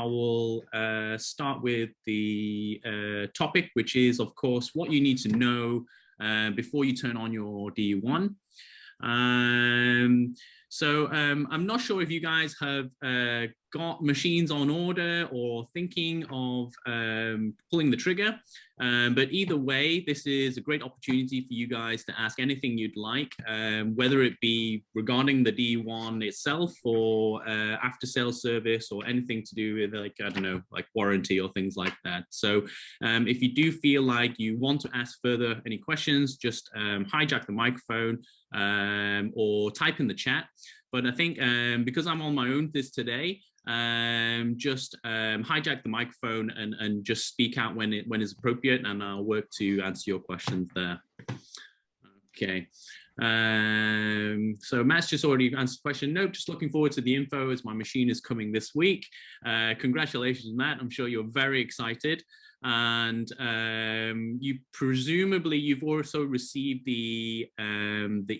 will start with the topic, which is, of course, what you need to know before you turn on your DE1. I'm not sure if you guys have got machines on order or thinking of pulling the trigger, but either way, this is a great opportunity for you guys to ask anything you'd like, whether it be regarding the DE1 itself or after sales service or anything to do with, like, I don't know, like warranty or things like that. So if you do feel like you want to ask further any questions, just hijack the microphone or type in the chat. But I think because I'm on my own today, just hijack the microphone and just speak out when it's appropriate, and I'll work to answer your questions there. Okay. So Matt's just already answered the question. No, just looking forward to the info as my machine is coming this week. Congratulations, Matt. I'm sure you're very excited. And you've also received the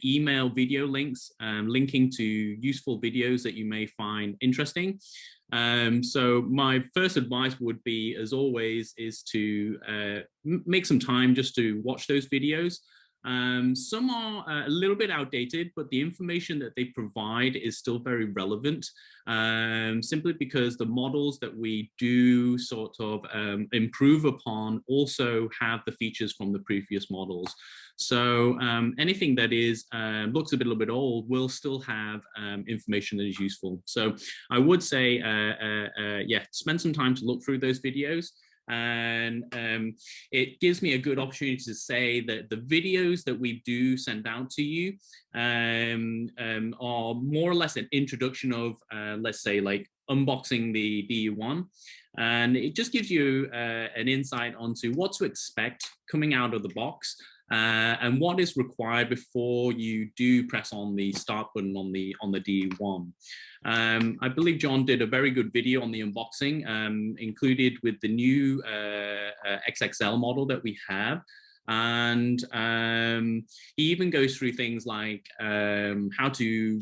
email video links linking to useful videos that you may find interesting. So my first advice would be, as always, is to make some time just to watch those videos. Some are a little bit outdated, but the information that they provide is still very relevant, simply because the models that we do sort of improve upon also have the features from the previous models. So anything that is looks a little bit old will still have information that is useful. So I would say, yeah, spend some time to look through those videos. And it gives me a good opportunity to say that the videos that we do send out to you are more or less an introduction of, let's say, like unboxing the DE1. And it just gives you an insight onto what to expect coming out of the box. And what is required before you do press on the start button on the DE1. I believe John did a very good video on the unboxing, included with the new XXL model that we have. And he even goes through things like how to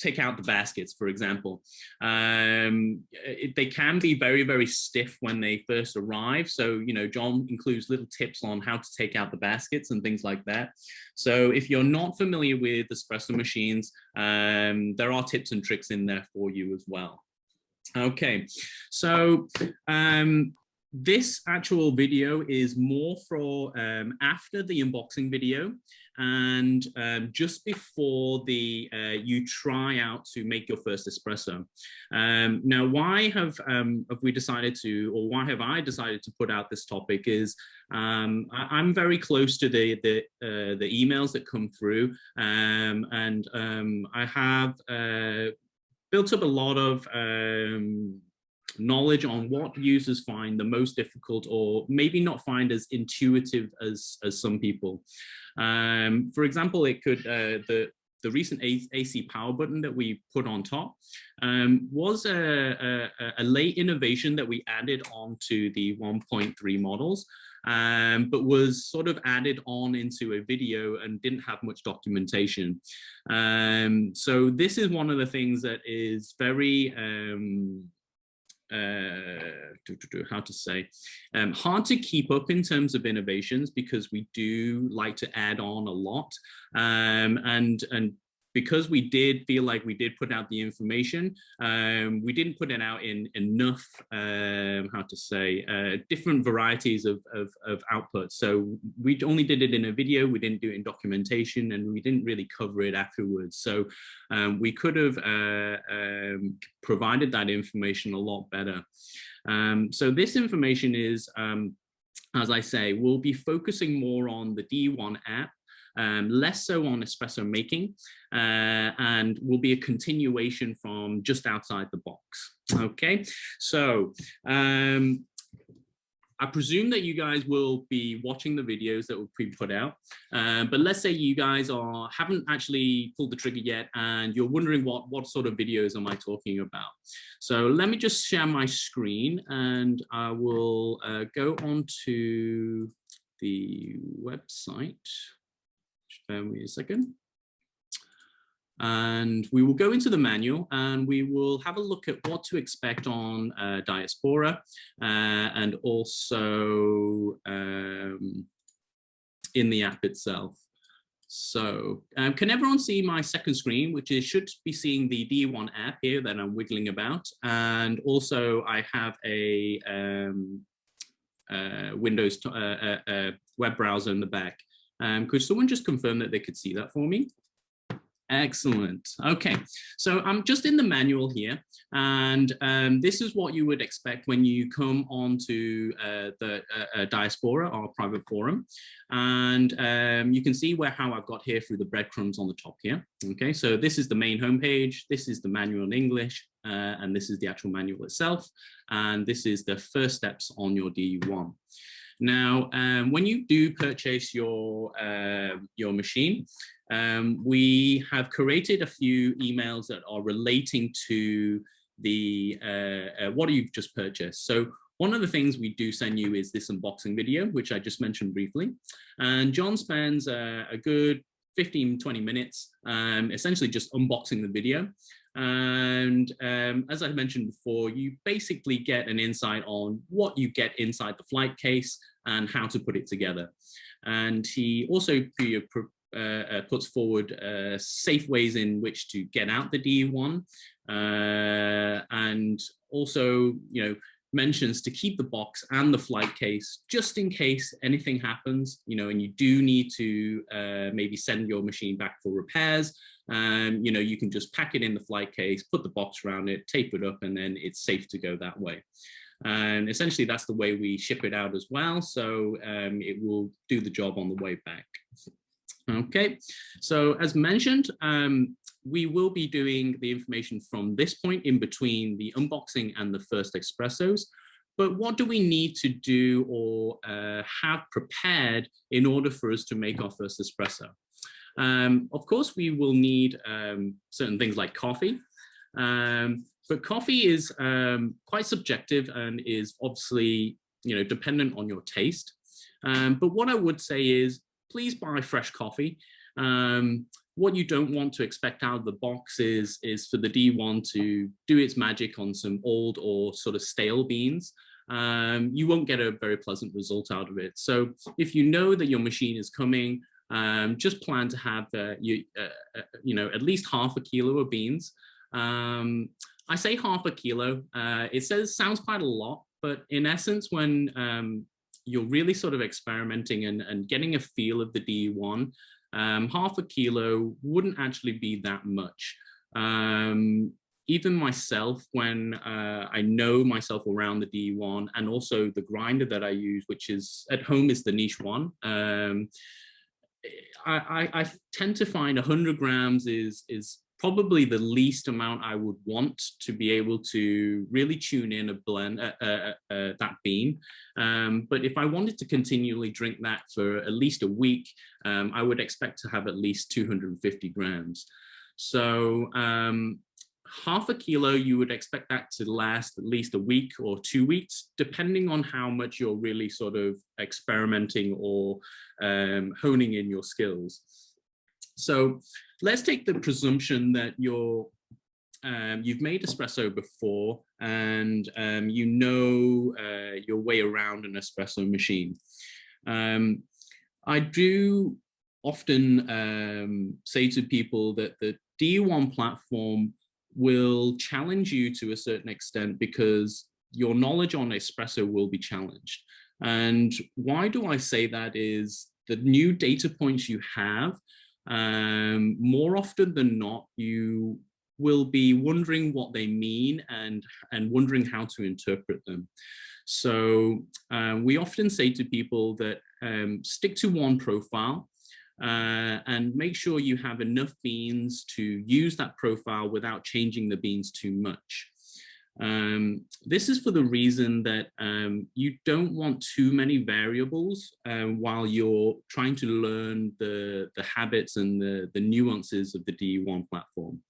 take out the baskets, for example. They can be very, very stiff when they first arrive. So, you know, John includes little tips on how to take out the baskets and things like that. So if you're not familiar with espresso machines, there are tips and tricks in there for you as well. Okay, so this actual video is more for after the unboxing video and just before the you try out to make your first espresso. Now, why have we decided to, or why have I decided to put out this topic is I'm very close to the emails that come through, and I have built up a lot of knowledge on what users find the most difficult, or maybe not find as intuitive as some people. For example, it could the recent AC power button that we put on top was a late innovation that we added onto the 1.3 models, but was sort of added on into a video and didn't have much documentation. So this is one of the things that is very how to say, hard to keep up in terms of innovations, because we do like to add on a lot, and because we did feel like we did put out the information, we didn't put it out in enough, how to say, different varieties of output. So we only did it in a video, we didn't do it in documentation, and we didn't really cover it afterwards. So we could have provided that information a lot better. So this information is, as I say, we'll be focusing more on the DE1 app, less so on espresso making, and will be a continuation from just outside the box. Okay, so I presume that you guys will be watching the videos that will be put out, but let's say you guys haven't actually pulled the trigger yet and you're wondering what sort of videos am I talking about. So let me just share my screen and I will go on to the website. Just bear with me a second. And we will go into the manual and we will have a look at what to expect on Diaspora and also in the app itself. So can everyone see my second screen, which is should be seeing the DE1 app here that I'm wiggling about. And also I have a Windows web browser in the back. Could someone just confirm that they could see that for me? Excellent. Okay, so I'm just in the manual here, and this is what you would expect when you come onto the Diaspora, our private forum, and you can see how I've got here through the breadcrumbs on the top here. Okay, so this is the main homepage, this is the manual in English, and this is the actual manual itself, and this is the first steps on your DE1. Now, when you do purchase your machine, we have curated a few emails that are relating to the what you've just purchased. So one of the things we do send you is this unboxing video, which I just mentioned briefly. And John spends a good 15-20 minutes essentially just unboxing the video. And as I mentioned before, you basically get an insight on what you get inside the flight case and how to put it together. And he also puts forward safe ways in which to get out the DE1, and also, mentions to keep the box and the flight case just in case anything happens, and you do need to maybe send your machine back for repairs. You can just pack it in the flight case, put the box around it, tape it up, and then it's safe to go that way. And essentially that's the way we ship it out as well. So it will do the job on the way back. Okay, so as mentioned, we will be doing the information from this point in between the unboxing and the first espressos. But what do we need to do or have prepared in order for us to make our first espresso? Of course, we will need certain things like coffee. But coffee is quite subjective and is obviously, dependent on your taste. But what I would say is, please buy fresh coffee. What you don't want to expect out of the box is for the DE1 to do its magic on some old or sort of stale beans. You won't get a very pleasant result out of it. So if you know that your machine is coming, just plan to have at least half a kilo of beans. I say half a kilo. It sounds quite a lot, but in essence, when you're really sort of experimenting and getting a feel of the DE1, half a kilo wouldn't actually be that much. Even myself, when I know myself around the DE1 and also the grinder that I use, which is at home is the niche one, I tend to find 100 grams is probably the least amount I would want to be able to really tune in a blend, that bean. But if I wanted to continually drink that for at least a week, I would expect to have at least 250 grams. So half a kilo, you would expect that to last at least a week or 2 weeks, depending on how much you're really sort of experimenting or honing in your skills. So let's take the presumption that you've made espresso before and your way around an espresso machine. I do often say to people that the DE1 platform will challenge you to a certain extent because your knowledge on espresso will be challenged. And why do I say that is the new data points you have, more often than not, you will be wondering what they mean and wondering how to interpret them. So we often say to people that stick to one profile and make sure you have enough beans to use that profile without changing the beans too much. This is for the reason that you don't want too many variables while you're trying to learn the habits and the nuances of the DE1 platform.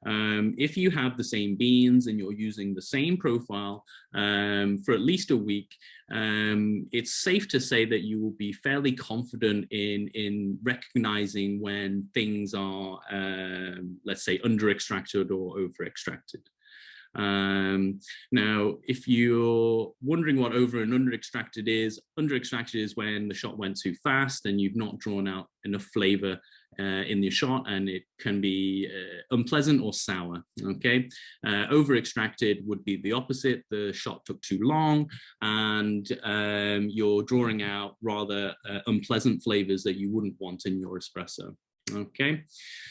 If you have the same beans and you're using the same profile for at least a week, it's safe to say that you will be fairly confident in recognizing when things are, let's say, under extracted or over extracted. Now, if you're wondering what over and under extracted is when the shot went too fast and you've not drawn out enough flavor in the shot, and it can be unpleasant or sour. Okay, over extracted would be the opposite. The shot took too long and you're drawing out rather unpleasant flavors that you wouldn't want in your espresso. Okay,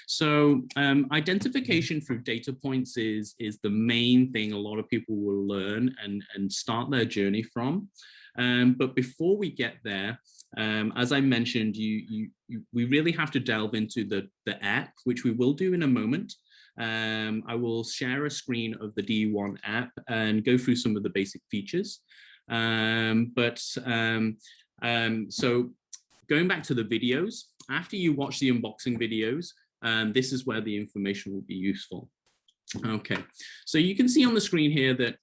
so identification through data points is the main thing a lot of people will learn and start their journey from. But before we get there, as I mentioned, we really have to delve into the app, which we will do in a moment. I will share a screen of the DE1 app and go through some of the basic features. So going back to the videos, after you watch the unboxing videos, this is where the information will be useful. Okay, so you can see on the screen here that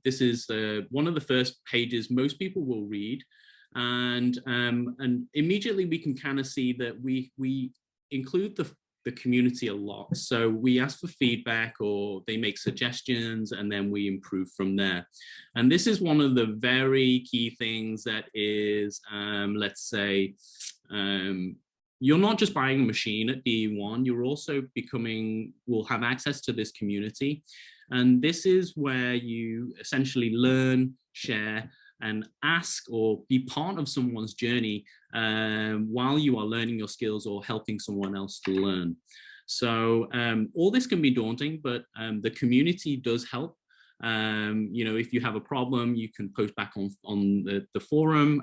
this is one of the first pages most people will read, and immediately we can kind of see that we include the community a lot. So we ask for feedback or they make suggestions and then we improve from there. And this is one of the very key things that is, let's say, you're not just buying a machine at DE1, you're also will have access to this community. And this is where you essentially learn, share, and ask or be part of someone's journey while you are learning your skills or helping someone else to learn. So all this can be daunting, but the community does help. You know, if you have a problem, you can post back on the forum.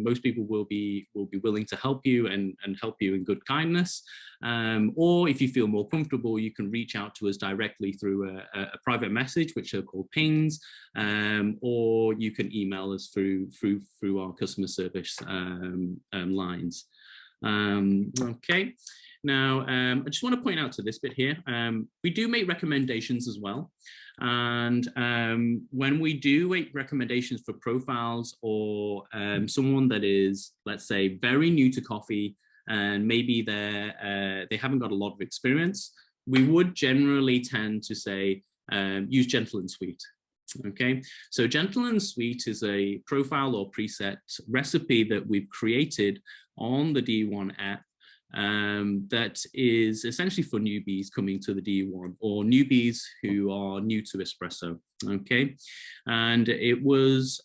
Most people will be willing to help you and help you in good kindness. Or if you feel more comfortable, you can reach out to us directly through a private message, which are called pings, or you can email us through our customer service lines. Okay. Now, I just want to point out to this bit here, we do make recommendations as well. And when we do make recommendations for profiles or someone that is, let's say, very new to coffee and maybe they haven't got a lot of experience, we would generally tend to say, use gentle and sweet. Okay, so gentle and sweet is a profile or preset recipe that we've created on the DE1 app. That is essentially for newbies coming to the DE1 or newbies who are new to espresso. Okay, and it was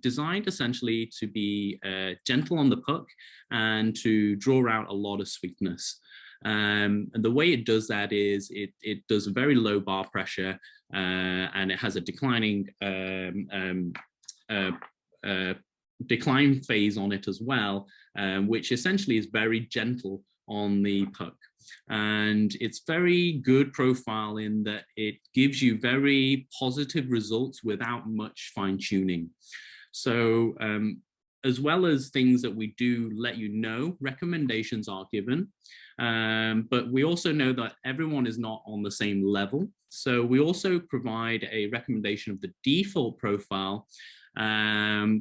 designed essentially to be gentle on the puck and to draw out a lot of sweetness. And the way it does that is it does a very low bar pressure and it has a declining decline phase on it as well, which essentially is very gentle on the puck. And it's very good profile in that it gives you very positive results without much fine tuning. So as well as things that we do let you know, recommendations are given. But we also know that everyone is not on the same level. So we also provide a recommendation of the default profile,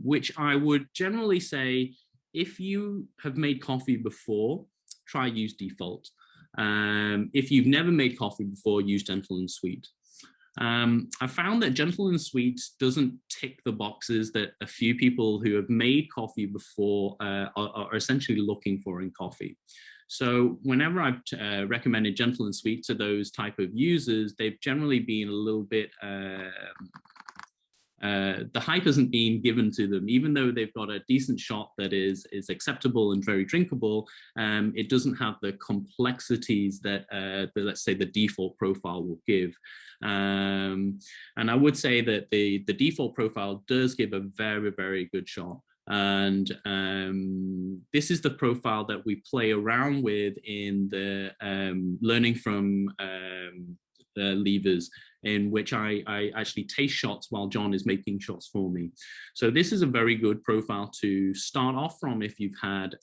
which I would generally say, if you have made coffee before, try use default. If you've never made coffee before, use gentle and sweet. I found that gentle and sweet doesn't tick the boxes that a few people who have made coffee before are essentially looking for in coffee. So whenever I've recommended gentle and sweet to those type of users, they've generally been a little bit, the hype hasn't been given to them. Even though they've got a decent shot that is acceptable and very drinkable, it doesn't have the complexities that, let's say, the default profile will give. And I would say that the default profile does give a very, very good shot. And this is the profile that we play around with in the learning from levers, in which I actually taste shots while John is making shots for me. So this is a very good profile to start off from if you've had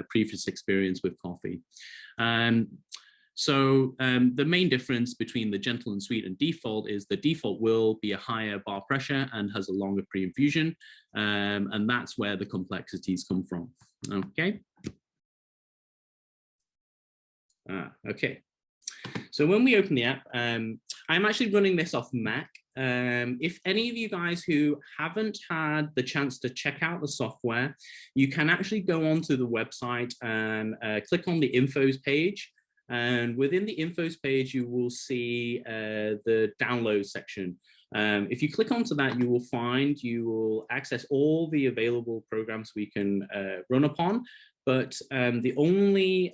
previous experience with coffee. So the main difference between the gentle and sweet and default is the default will be a higher bar pressure and has a longer pre-infusion, and that's where the complexities come from. Okay. Okay. So when we open the app, I'm actually running this off Mac. If any of you guys who haven't had the chance to check out the software, you can actually go onto the website and click on the infos page. And within the infos page, you will see the download section. If you click onto that, you will access all the available programs we can run upon. But the only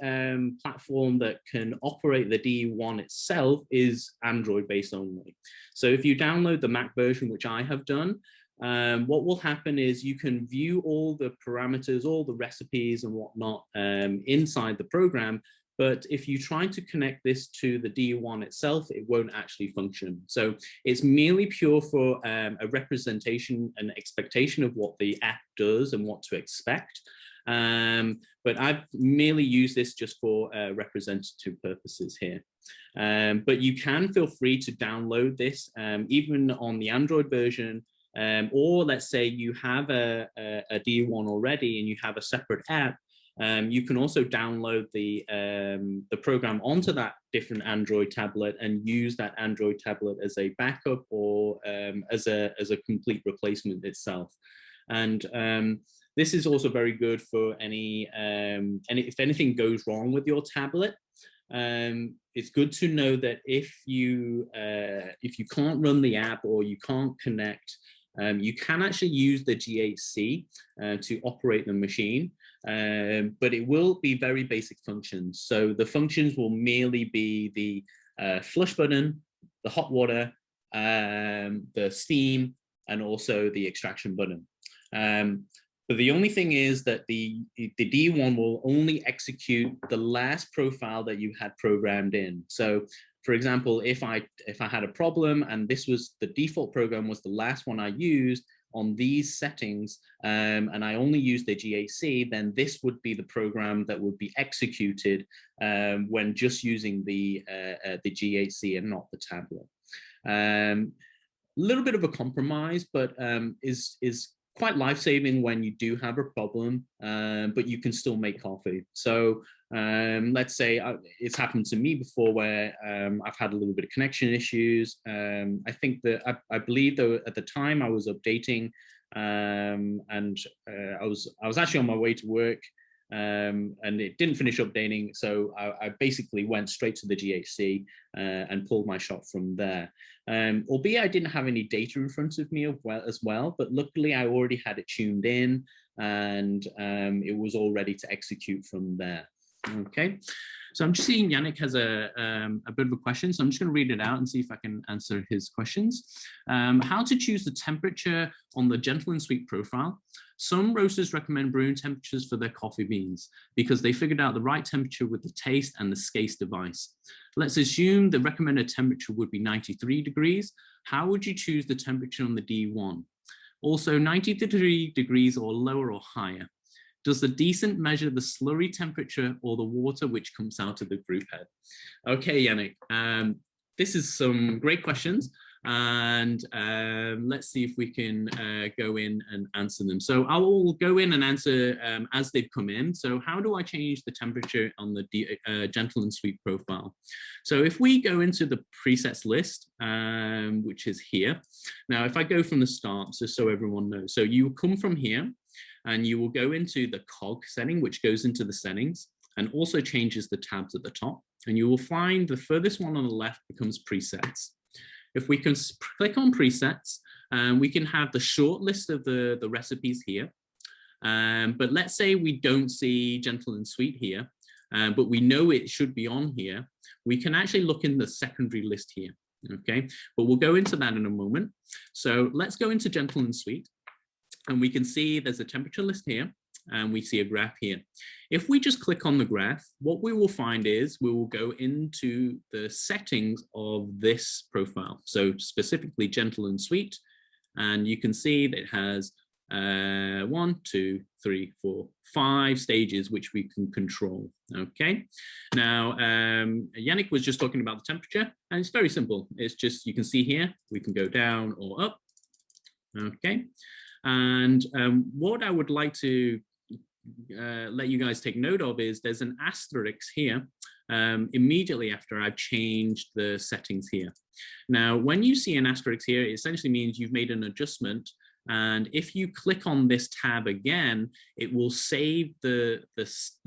platform that can operate the DE1 itself is Android-based only. So if you download the Mac version, which I have done, what will happen is you can view all the parameters, all the recipes and whatnot inside the program. But if you try to connect this to the DE1 itself, it won't actually function. So it's merely pure for a representation and expectation of what the app does and what to expect. But I've merely used this just for representative purposes here. But you can feel free to download this even on the Android version, or let's say you have a DE1 already and you have a separate app. You can also download the program onto that different Android tablet and use that Android tablet as a backup or as a complete replacement itself. And this is also very good for any if anything goes wrong with your tablet. It's good to know that if you can't run the app or you can't connect, you can actually use the GHC to operate the machine, but it will be very basic functions. So the functions will merely be the flush button, the hot water, the steam, and also the extraction button. But the only thing is that the DE1 will only execute the last profile that you had programmed in. So for example, if I had a problem and this was the default program was the last one I used on these settings, and I only used the GHC, then this would be the program that would be executed when just using the GHC and not the tablet. A little bit of a compromise, but is quite life-saving when you do have a problem, but you can still make coffee. So let's say it's happened to me before where I've had a little bit of connection issues. I think that I believe though at the time I was updating and I was actually on my way to work and it didn't finish updating. So I basically went straight to the GHC and pulled my shot from there. Albeit I didn't have any data in front of me as well, but luckily I already had it tuned in and it was all ready to execute from there. Okay, so I'm just seeing Yannick has a bit of a question, so I'm just going to read it out and see if I can answer his questions. How to choose the temperature on the gentle and sweet profile. Some roasters recommend brewing temperatures for their coffee beans because they figured out the right temperature with the taste and the SCASE device. Let's assume the recommended temperature would be 93 degrees. How would you choose the temperature on the DE1? Also 93 degrees or lower or higher. Does the decent measure the slurry temperature or the water which comes out of the brew head? Okay, Yannick, this is some great questions. And let's see if we can go in and answer them. So I will go in and answer as they've come in. So how do I change the temperature on the gentle and sweet profile? So if we go into the presets list, which is here. Now, if I go from the start, just so everyone knows. So you come from here and you will go into the cog setting, which goes into the settings and also changes the tabs at the top. And you will find the furthest one on the left becomes presets. If we can click on presets, we can have the short list of the recipes here. But let's say we don't see gentle and sweet here, but we know it should be on here. We can actually look in the secondary list here, okay? But we'll go into that in a moment. So let's go into gentle and sweet. And we can see there's a temperature list here. And we see a graph here. If we just click on the graph, what we will find is we will go into the settings of this profile. So specifically gentle and sweet. And you can see that it has 1, 2, 3, 4, 5 stages which we can control. Okay. Now, Yannick was just talking about the temperature, and it's very simple. It's just, you can see here, we can go down or up. Okay. And what I would like to let you guys take note of is there's an asterisk here immediately after I've changed the settings here. Now, when you see an asterisk here, it essentially means you've made an adjustment. And if you click on this tab again, it will save the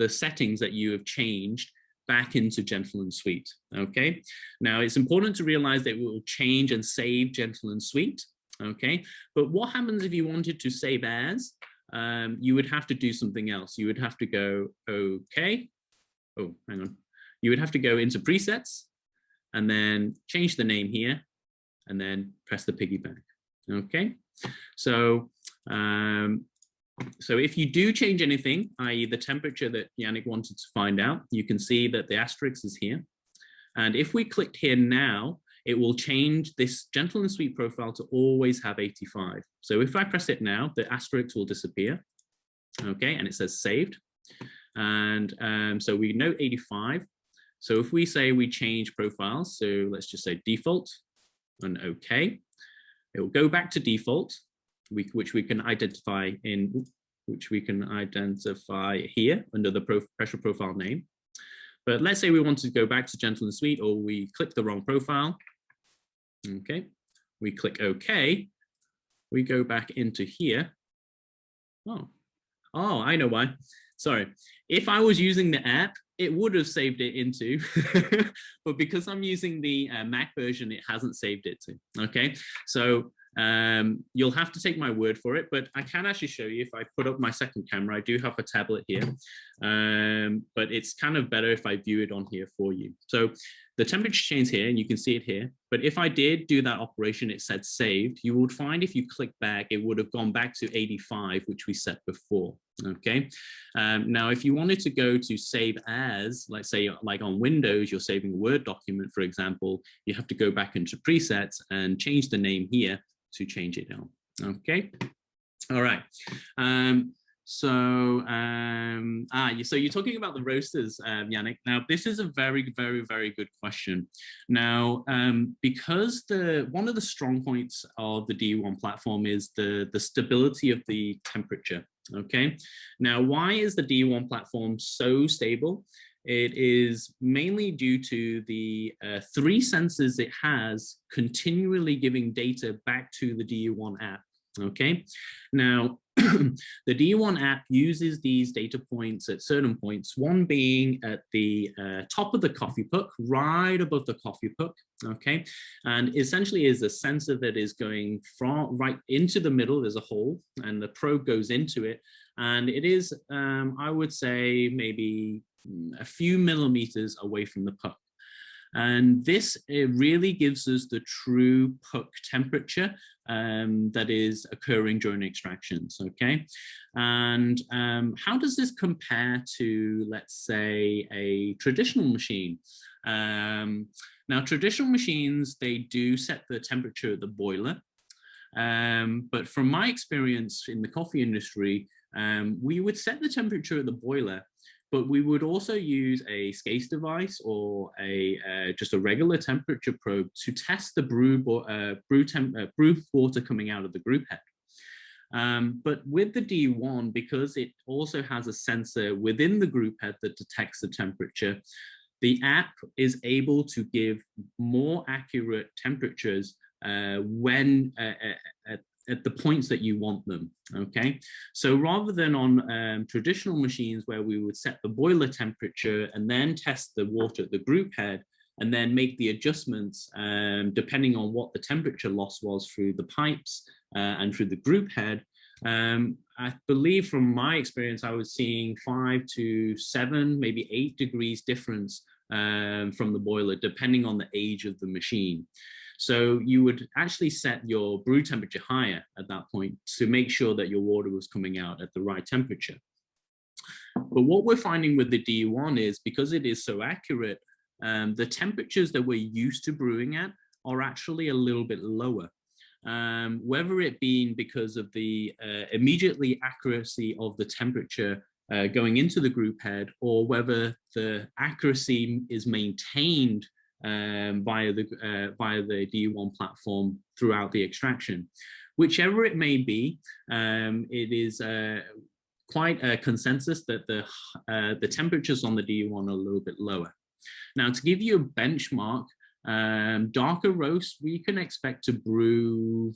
settings that you have changed back into gentle and sweet. Okay. Now, it's important to realize that it will change and save gentle and sweet. Okay. But what happens if you wanted to save as? You would have to do something else. You would have to go, okay. Oh, hang on. You would have to go into presets and then change the name here and then press the piggyback. Okay. So, so if you do change anything, i.e. the temperature that Yannick wanted to find out, you can see that the asterisk is here. And if we clicked here now, it will change this gentle and sweet profile to always have 85. So if I press it now, the asterisk will disappear. Okay, and it says saved. And so we note 85. So if we say we change profiles, so let's just say default and okay, it will go back to default, which we can identify here under the pressure profile name. But let's say we want to go back to gentle and sweet, or we click the wrong profile. Okay, we click OK. We go back into here. Oh, I know why. Sorry. If I was using the app, it would have saved it into, but because I'm using the Mac version, it hasn't saved it to. Okay, so you'll have to take my word for it, but I can actually show you if I put up my second camera. I do have a tablet here, but it's kind of better if I view it on here for you. So the temperature change here, and you can see it here. But if I did do that operation, it said saved, you would find if you click back, it would have gone back to 85, which we set before. Okay. Now, if you wanted to go to save as, let's say like on Windows, you're saving a Word document, for example, you have to go back into presets and change the name here to change it now. Okay. All right. So you're talking about the roasters, Yannick. Now, this is a very, very, very good question. Now, because one of the strong points of the DE1 platform is the stability of the temperature. Okay. Now, why is the DE1 platform so stable? It is mainly due to the 3 sensors it has continually giving data back to the DE1 app. Okay. Now, the DE1 app uses these data points at certain points, one being at the top of the coffee puck, right above the coffee puck, okay? And essentially is a sensor that is going from right into the middle, there's a hole, and the probe goes into it. And it is, I would say, maybe a few millimeters away from the puck. And this, it really gives us the true puck temperature that is occurring during extractions, okay? And how does this compare to, let's say, a traditional machine? Now, traditional machines, they do set the temperature of the boiler. But from my experience in the coffee industry, we would set the temperature of the boiler, but we would also use a SCACE device or just a regular temperature probe to test the brew water coming out of the group head. But with the DE1, because it also has a sensor within the group head that detects the temperature, the app is able to give more accurate temperatures when at the points that you want them, okay? So rather than on traditional machines where we would set the boiler temperature and then test the water at the group head and then make the adjustments depending on what the temperature loss was through the pipes and through the group head, I believe from my experience, I was seeing 5 to 7, maybe 8 degrees difference from the boiler, depending on the age of the machine. So you would actually set your brew temperature higher at that point to make sure that your water was coming out at the right temperature. But what we're finding with the DE1 is because it is so accurate, the temperatures that we're used to brewing at are actually a little bit lower. whether it being because of the immediately accuracy of the temperature going into the group head, or whether the accuracy is maintained via the DE1 platform throughout the extraction. Whichever it may be, it is quite a consensus that the temperatures on the DE1 are a little bit lower. Now, to give you a benchmark, darker roast, we can expect to brew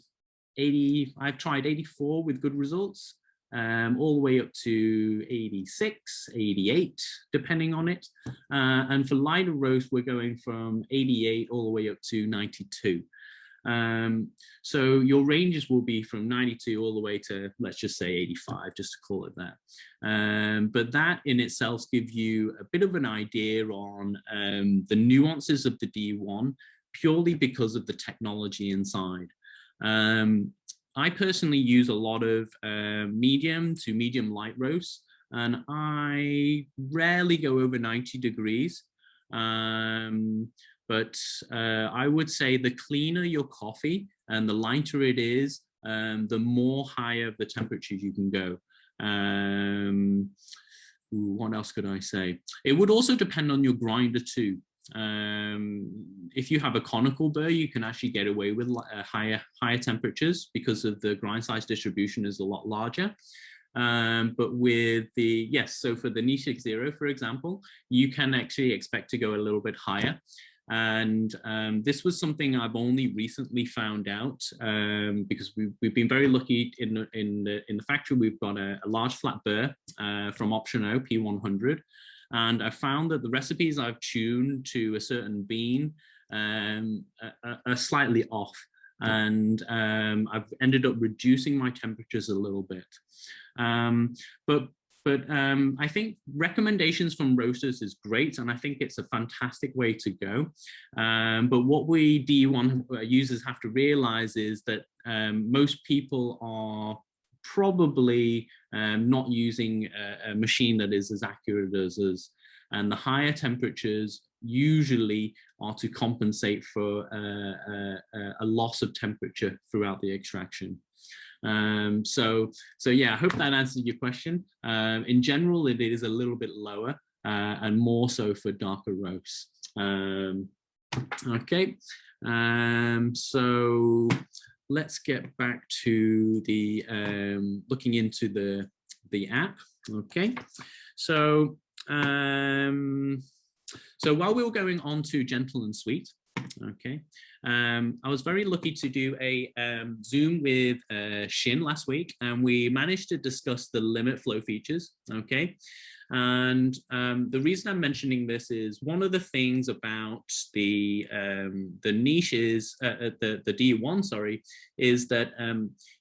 80, I've tried 84 with good results, all the way up to 86, 88, depending on it. And for lighter roast, we're going from 88 all the way up to 92. So your ranges will be from 92 all the way to, let's just say 85, just to call it that. But that in itself gives you a bit of an idea on the nuances of the DE1, purely because of the technology inside. I personally use a lot of medium to medium light roast, and I rarely go over 90 degrees. But I would say the cleaner your coffee and the lighter it is, the more higher the temperatures you can go. What else could I say? It would also depend on your grinder too. If you have a conical burr, you can actually get away with higher temperatures because of the grind size distribution is a lot larger. But with the, yes, so for the Niche X0, for example, you can actually expect to go a little bit higher. And this was something I've only recently found out because we've been very lucky in the factory. We've got a large flat burr from Option O P100, and I found that the recipes I've tuned to a certain bean are slightly off, and I've ended up reducing my temperatures a little bit. But I think recommendations from roasters is great, and I think it's a fantastic way to go. But what we DE1 users have to realize is that most people are probably not using a machine that is as accurate as us, and the higher temperatures usually are to compensate for a loss of temperature throughout the extraction. So yeah, I hope that answers your question. In general, it is a little bit lower and more so for darker roasts. Okay, so let's get back to the looking into the app. Okay, so so while we were going on to gentle and sweet, okay, I was very lucky to do a Zoom with Shin last week, and we managed to discuss the limit flow features, okay? And the reason I'm mentioning this is one of the things about the niche is, the DE1, sorry, is that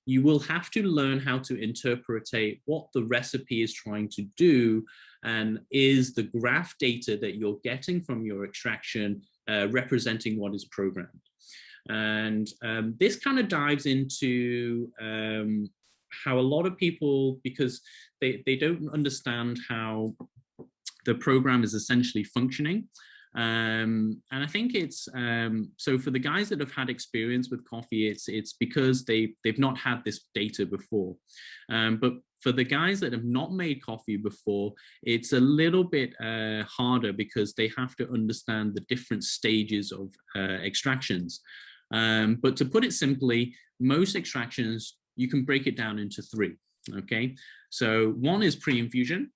you will have to learn how to interpretate what the recipe is trying to do, and is the graph data that you're getting from your extraction representing what is programmed. And this kind of dives into how a lot of people, because they don't understand how the program is essentially functioning. And I think it's, so for the guys that have had experience with coffee, it's because they've not had this data before. But for the guys that have not made coffee before, it's a little bit harder because they have to understand the different stages of extractions. But to put it simply, most extractions, you can break it down into three, okay? So one is pre-infusion,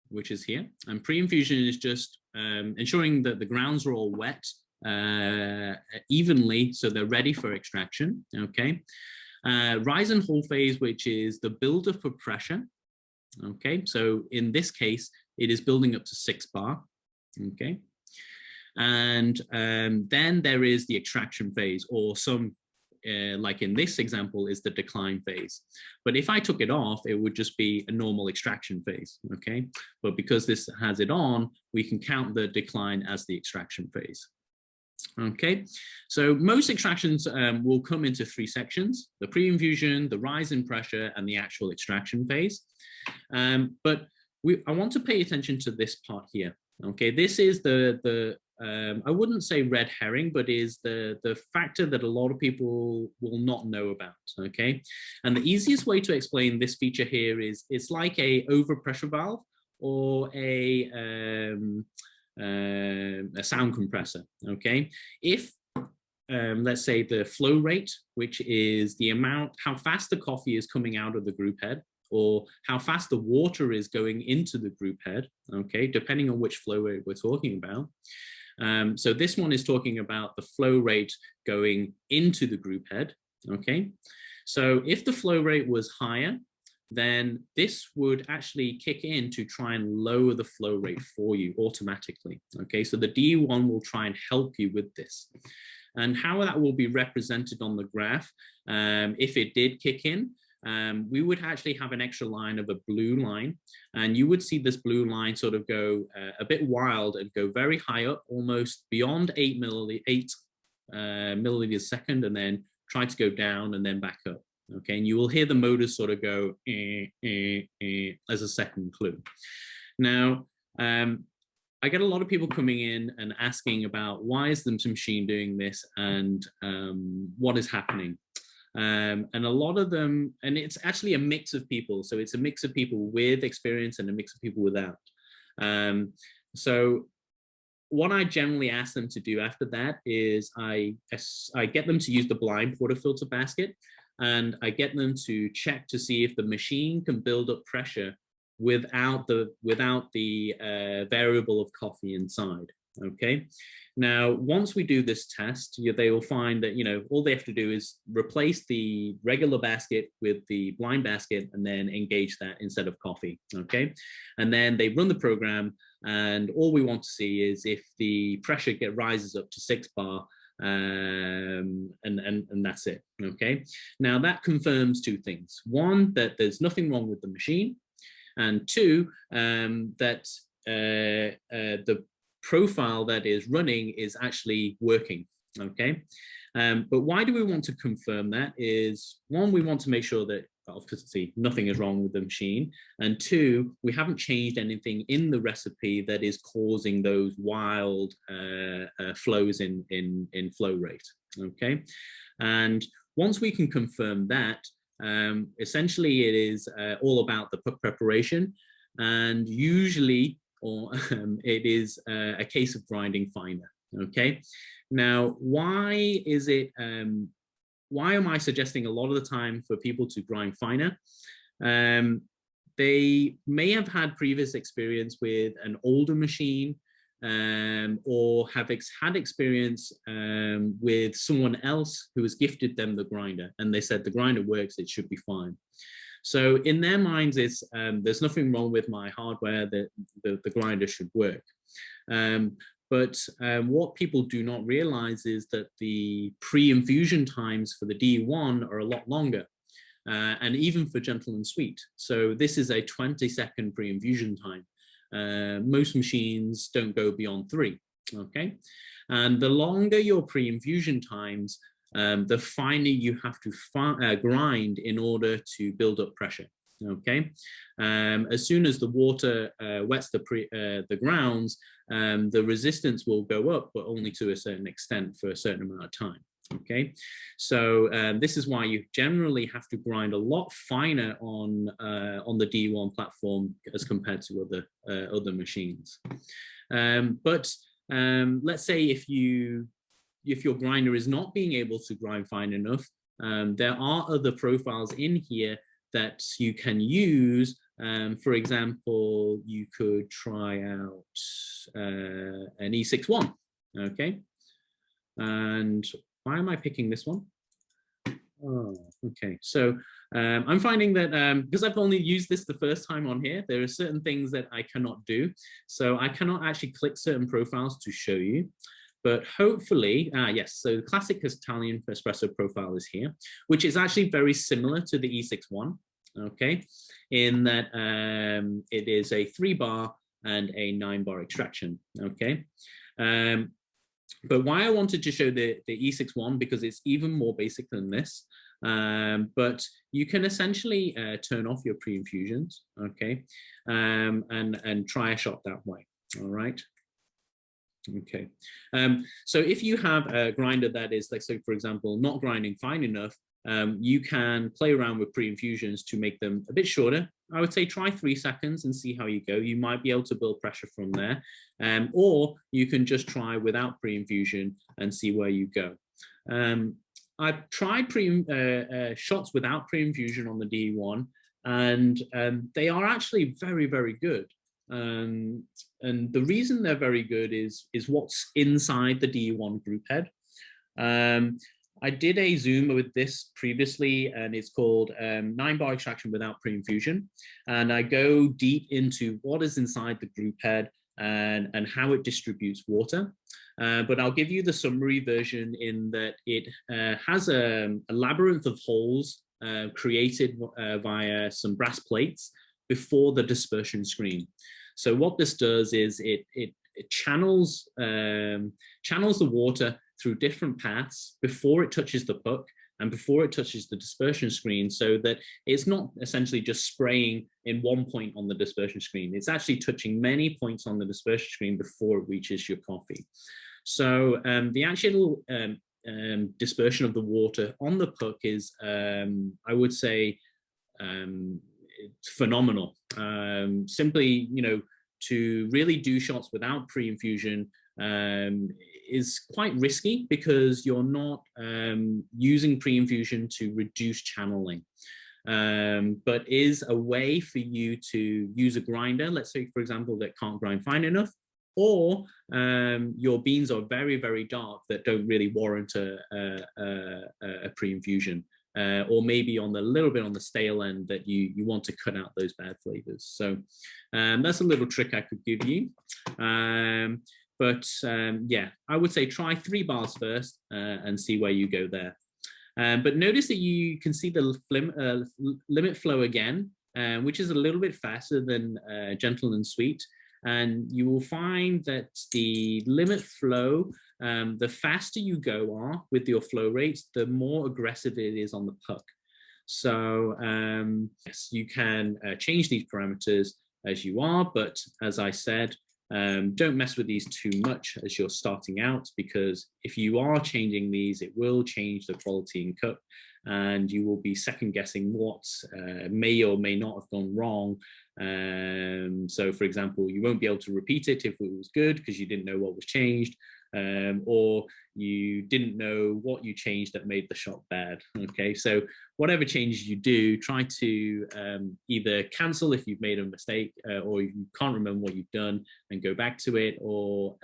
which is here. And pre-infusion is just ensuring that the grounds are all wet evenly so they're ready for extraction, okay? Rise and hold phase, which is the builder for pressure, okay? So in this case, it is building up to 6 bar, okay? And then there is the extraction phase, or some, like in this example, is the decline phase. But if I took it off, it would just be a normal extraction phase, okay? But because this has it on, we can count the decline as the extraction phase. Okay, so most extractions will come into 3 sections: the pre-infusion, the rise in pressure, and the actual extraction phase. But I want to pay attention to this part here. Okay, this is the I wouldn't say red herring, but is the factor that a lot of people will not know about, okay? And the easiest way to explain this feature here is it's like a overpressure valve or a sound compressor, okay? If let's say the flow rate, which is the amount, how fast the coffee is coming out of the group head, or how fast the water is going into the group head, okay, depending on which flow rate we're talking about. So this one is talking about the flow rate going into the group head, okay? So if the flow rate was higher, then this would actually kick in to try and lower the flow rate for you automatically, okay? So the DE1 will try and help you with this. And how that will be represented on the graph, if it did kick in, we would actually have an extra line of a blue line, and you would see this blue line sort of go a bit wild and go very high up, almost beyond 8 milliliters a second, and then try to go down and then back up. Okay, and you will hear the motors sort of go as a second clue. Now, I get a lot of people coming in and asking about why is the machine doing this and what is happening. And a lot of them, and it's actually a mix of people. So it's a mix of people with experience and a mix of people without. So what I generally ask them to do after that is I get them to use the blind portafilter basket, and I get them to check to see if the machine can build up pressure without the variable of coffee inside. Okay, now once we do this test, they will find that all they have to do is replace the regular basket with the blind basket and then engage that instead of coffee. Okay, and then they run the program, and all we want to see is if the pressure rises up to 6 bar, and that's it. Okay, now that confirms two things: one, that there's nothing wrong with the machine, and two, that the profile that is running is actually working. Okay, but why do we want to confirm that? Is one, we want to make sure that obviously nothing is wrong with the machine, and two, we haven't changed anything in the recipe that is causing those wild flows in flow rate. Okay, and once we can confirm that, essentially it is all about the preparation, and usually it is a case of grinding finer. Okay, now why is it why am I suggesting a lot of the time for people to grind finer? They may have had previous experience with an older machine, or have had experience with someone else who has gifted them the grinder, and they said the grinder works, it should be fine. So in their minds, it's there's nothing wrong with my hardware, that the grinder should work. But what people do not realize is that the pre-infusion times for the DE1 are a lot longer, and even for gentle and sweet. So this is a 20-second pre-infusion time. Most machines don't go beyond 3, okay? And the longer your pre-infusion times, the finer you have to grind in order to build up pressure, okay? As soon as the water wets the grounds, the resistance will go up, but only to a certain extent for a certain amount of time. Okay, so this is why you generally have to grind a lot finer on the DE1 platform as compared to other machines. But let's say if your grinder is not being able to grind fine enough, there are other profiles in here that you can use. For example, you could try out an E61. Okay, and why am I picking this one? Oh, okay. So I'm finding that because I've only used this the first time on here, there are certain things that I cannot do. So I cannot actually click certain profiles to show you. But hopefully, yes, so the classic Italian espresso profile is here, which is actually very similar to the E61, okay, in that it is a 3-bar and a 9-bar extraction, okay. But why I wanted to show the E61, because it's even more basic than this, but you can essentially turn off your pre-infusions, okay, and try a shot that way, all right. Okay, so if you have a grinder that is, like, so for example, not grinding fine enough, you can play around with pre-infusions to make them a bit shorter. I would say try 3 seconds and see how you go. You might be able to build pressure from there, or you can just try without pre-infusion and see where you go. I've tried shots without pre-infusion on the DE1, and they are actually very, very good. And the reason they're very good is what's inside the DE1 group head. I did a Zoom with this previously, and it's called 9-bar extraction without pre-infusion. And I go deep into what is inside the group head and how it distributes water. But I'll give you the summary version in that it has a labyrinth of holes created via some brass plates before the dispersion screen. So what this does is it channels the water through different paths before it touches the puck and before it touches the dispersion screen, so that it's not essentially just spraying in one point on the dispersion screen. It's actually touching many points on the dispersion screen before it reaches your coffee. So the actual dispersion of the water on the puck is, I would say, it's phenomenal. Simply, to really do shots without pre-infusion is quite risky because you're not using pre-infusion to reduce channeling, but is a way for you to use a grinder, let's say, for example, that can't grind fine enough, or your beans are very, very dark that don't really warrant a pre-infusion. Or maybe on the little bit on the stale end that you want to cut out those bad flavors. So that's a little trick I could give you. Yeah, I would say try 3 bars first and see where you go there. But notice that you can see the limit flow again, which is a little bit faster than gentle and sweet. And you will find that the limit flow, the faster you go are with your flow rates, the more aggressive it is on the puck. So yes, you can change these parameters as you are, but as I said, don't mess with these too much as you're starting out, because if you are changing these, it will change the quality in cup, and you will be second guessing what may or may not have gone wrong. So for example, you won't be able to repeat it if it was good because you didn't know what was changed, or you didn't know what you changed that made the shot bad. Okay, so whatever changes you do, try to either cancel if you've made a mistake, or if you can't remember what you've done, and go back to it, or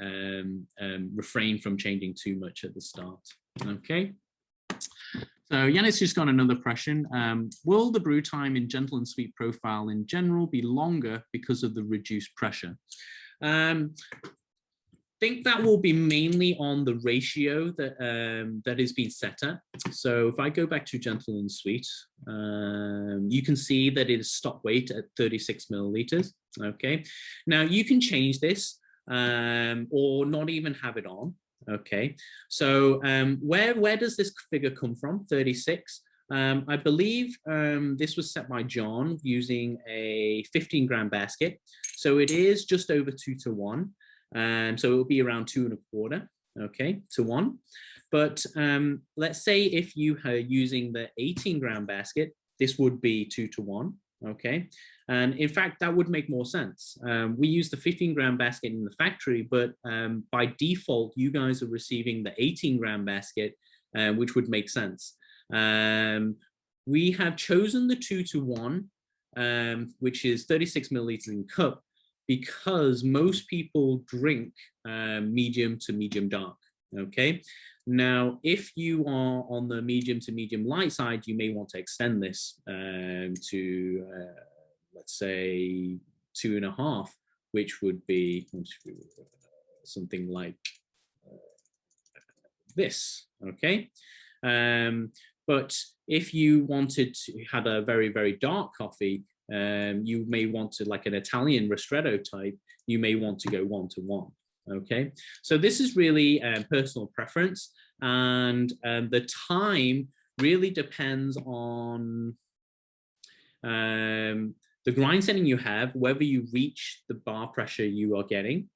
refrain from changing too much at the start. Okay. So Yannis just got another question. Will the brew time in gentle and sweet profile in general be longer because of the reduced pressure? I think that will be mainly on the ratio that that is being set at. So if I go back to gentle and sweet, you can see that it is stop weight at 36 milliliters. Okay, now you can change this or not even have it on. Okay, so where does this figure come from, 36? I believe this was set by John using a 15-gram basket. So it is just over 2 to 1. So it will be around 2 1/4, okay, to 1. But let's say if you are using the 18-gram basket, this would be 2 to 1, okay? And in fact, that would make more sense. We use the 15-gram basket in the factory, but by default, you guys are receiving the 18-gram basket, which would make sense. We have chosen the 2 to 1, which is 36 milliliters in cup, because most people drink medium to medium dark, okay? Now, if you are on the medium to medium light side, you may want to extend this to, let's say, 2.5, which would be something like this, okay? But if you wanted to have a very, very dark coffee, you may want to, like an Italian ristretto type, you may want to go 1 to 1. Okay, so this is really personal preference, and the time really depends on the grind setting you have, whether you reach the bar pressure you are getting,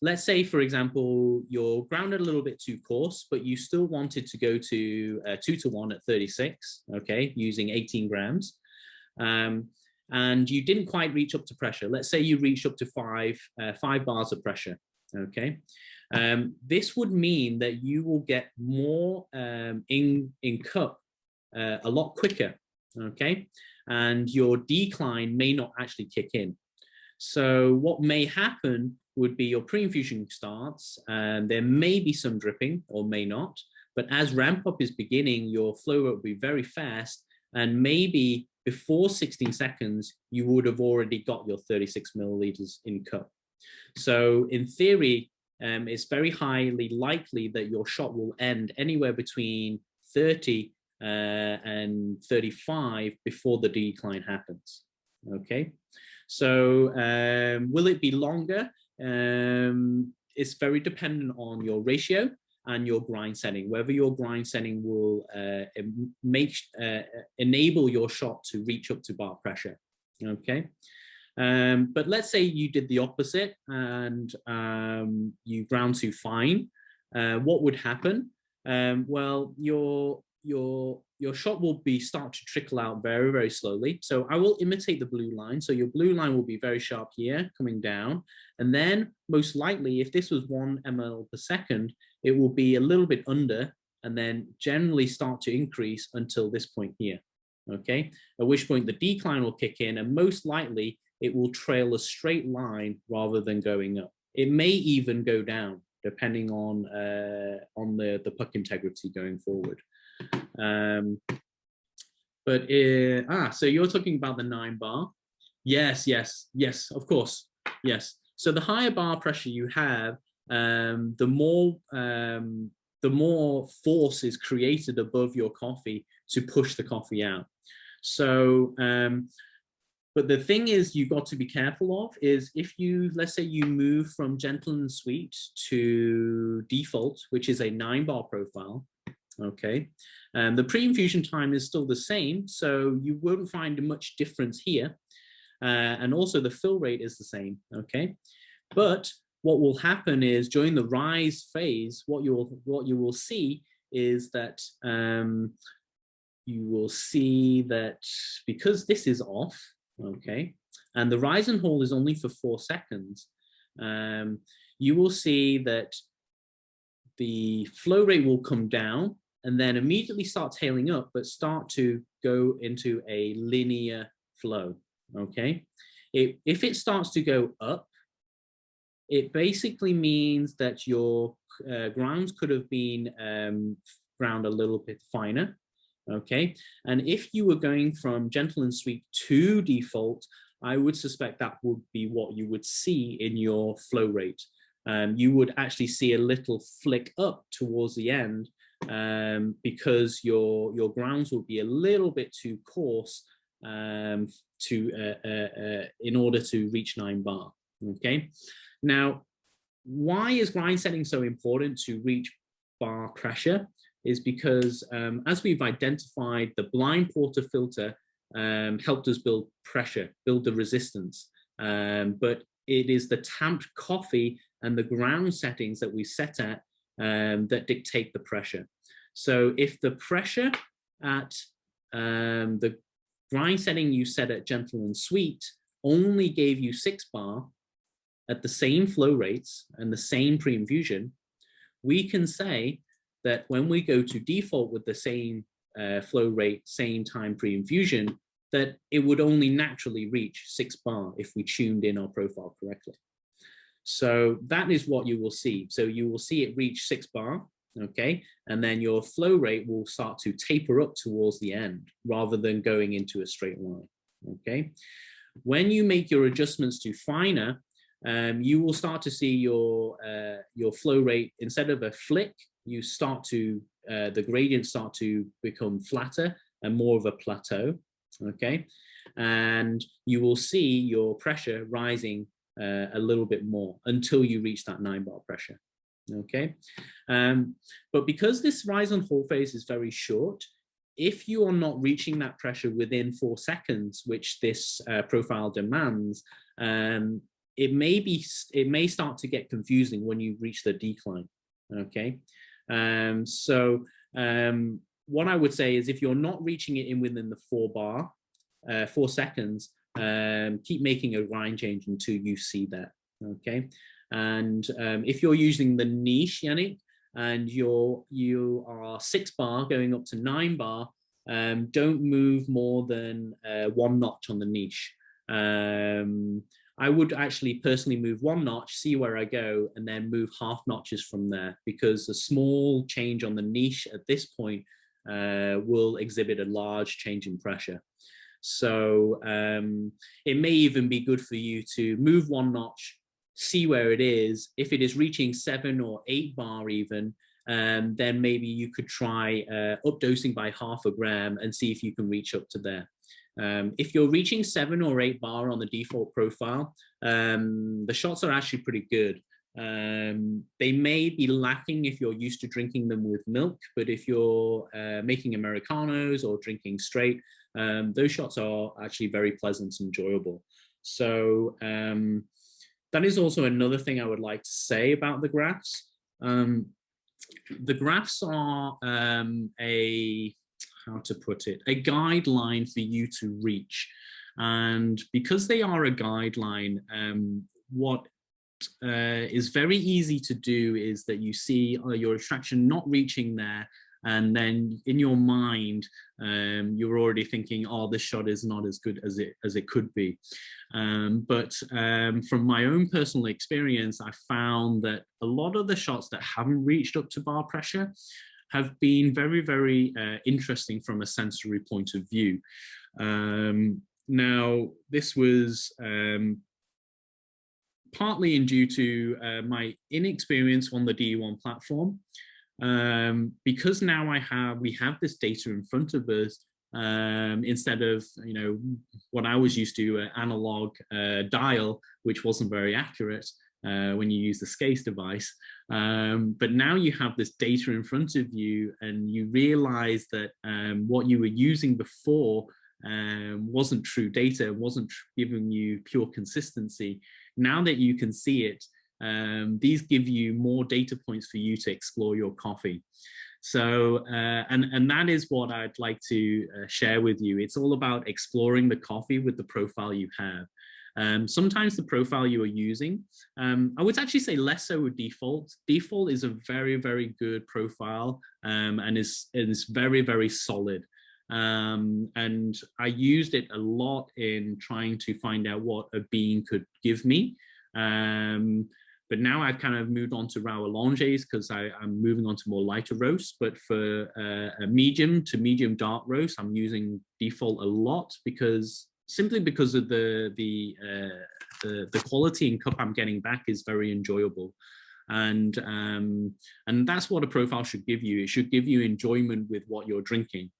let's say, for example, you're grounded a little bit too coarse, but you still wanted to go to 2-to-1 at 36, okay, using 18 grams. And you didn't quite reach up to pressure. Let's say you reached up to five bars of pressure, okay? This would mean that you will get more in cup a lot quicker, okay? And your decline may not actually kick in. So what may happen would be your pre-infusion starts, and there may be some dripping or may not, but as ramp up is beginning, your flow rate will be very fast, and maybe before 16 seconds, you would have already got your 36 milliliters in cup. So in theory, it's very highly likely that your shot will end anywhere between 30 and 35 before the decline happens, okay? So will it be longer? It's very dependent on your ratio and your grind setting, whether your grind setting will enable your shot to reach up to bar pressure, okay? But let's say you did the opposite and you ground too fine. What would happen? Well, your shot will start to trickle out very, very slowly. So I will imitate the blue line. So your blue line will be very sharp here, coming down. And then most likely, if this was 1 ml per second, it will be a little bit under and then generally start to increase until this point here, okay? At which point the decline will kick in, and most likely it will trail a straight line rather than going up. It may even go down depending on the puck integrity going forward. So you're talking about the 9 bar. Yes, of course, yes. So the higher bar pressure you have, the more force is created above your coffee to push the coffee out. So, but the thing is, you've got to be careful of is if you, let's say you move from gentle and sweet to default, which is a 9 bar profile, okay, the pre-infusion time is still the same, so you won't find much difference here, and also the fill rate is the same, okay. But what will happen is during the rise phase, what you will see is that you will see that because this is off, okay, and the rise and hold is only for 4 seconds, you will see that the flow rate will come down and then immediately start tailing up, but start to go into a linear flow, okay? If it starts to go up, it basically means that your grounds could have been ground a little bit finer, okay? And if you were going from gentle and sweet to default, I would suspect that would be what you would see in your flow rate. You would actually see a little flick up towards the end because your grounds will be a little bit too coarse in order to reach 9 bar, okay? Now, why is grind setting so important to reach bar pressure? Is because as we've identified, the blind portafilter helped us build pressure, build the resistance, but it is the tamped coffee and the ground settings that we set at that dictate the pressure. So if the pressure at the grind setting you set at gentle and sweet only gave you 6 bar at the same flow rates and the same pre-infusion, we can say that when we go to default with the same flow rate, same time pre-infusion, that it would only naturally reach 6 bar if we tuned in our profile correctly. So that is what you will see. So you will see it reach 6 bar, okay? And then your flow rate will start to taper up towards the end rather than going into a straight line, okay? When you make your adjustments to finer, you will start to see your flow rate, instead of a flick, you start to, the gradients start to become flatter and more of a plateau, okay? And you will see your pressure rising a little bit more until you reach that 9 bar pressure, okay? But because this rise and hold phase is very short, if you are not reaching that pressure within 4 seconds, which this profile demands, it may start to get confusing when you reach the decline. Okay, so what I would say is if you're not reaching it in within the 4 seconds, keep making a grind change until you see that. Okay, and if you're using the niche, Yannick, and you are 6 bar going up to 9 bar, don't move more than 1 notch on the niche. I would actually personally move 1 notch, see where I go, and then move half notches from there, because a small change on the niche at this point will exhibit a large change in pressure. So it may even be good for you to move 1 notch, see where it is. If it is reaching 7 or 8 bar even, then maybe you could try up dosing by half a gram and see if you can reach up to there. If you're reaching 7 or 8 bar on the default profile, the shots are actually pretty good. They may be lacking if you're used to drinking them with milk, but if you're making Americanos or drinking straight, those shots are actually very pleasant and enjoyable. So that is also another thing I would like to say about the graphs. The graphs are how to put it, a guideline for you to reach. And because they are a guideline, what is very easy to do is that you see your extraction not reaching there, and then in your mind, you're already thinking, oh, this shot is not as good as it could be. But from my own personal experience, I found that a lot of the shots that haven't reached up to bar pressure have been very, very interesting from a sensory point of view. Now, this was partly due to my inexperience on the DE1 platform. Because now we have this data in front of us, instead of what I was used to, analog dial, which wasn't very accurate when you use the SCASE device. But now you have this data in front of you, and you realize that what you were using before wasn't true data, wasn't giving you pure consistency. Now that you can see it, these give you more data points for you to explore your coffee. So, and that is what I'd like to share with you. It's all about exploring the coffee with the profile you have. Sometimes the profile you are using, I would actually say less so with default. Default is a very, very good profile, and is very, very solid. And I used it a lot in trying to find out what a bean could give me. But now I've kind of moved on to raw allonges because I'm moving on to more lighter roasts. But for a medium to medium dark roast, I'm using default a lot, simply because of the quality and cup I'm getting back is very enjoyable. And that's what a profile should give you. It should give you enjoyment with what you're drinking.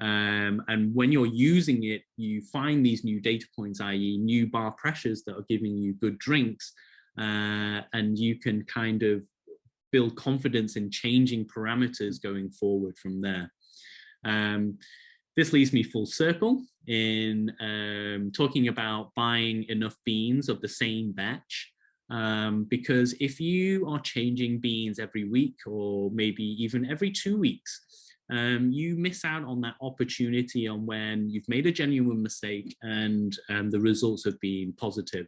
And when you're using it, you find these new data points, i.e. new bar pressures that are giving you good drinks. And you can kind of build confidence in changing parameters going forward from there. This leads me full circle in talking about buying enough beans of the same batch. Because if you are changing beans every week or maybe even every 2 weeks, you miss out on that opportunity on when you've made a genuine mistake and the results have been positive.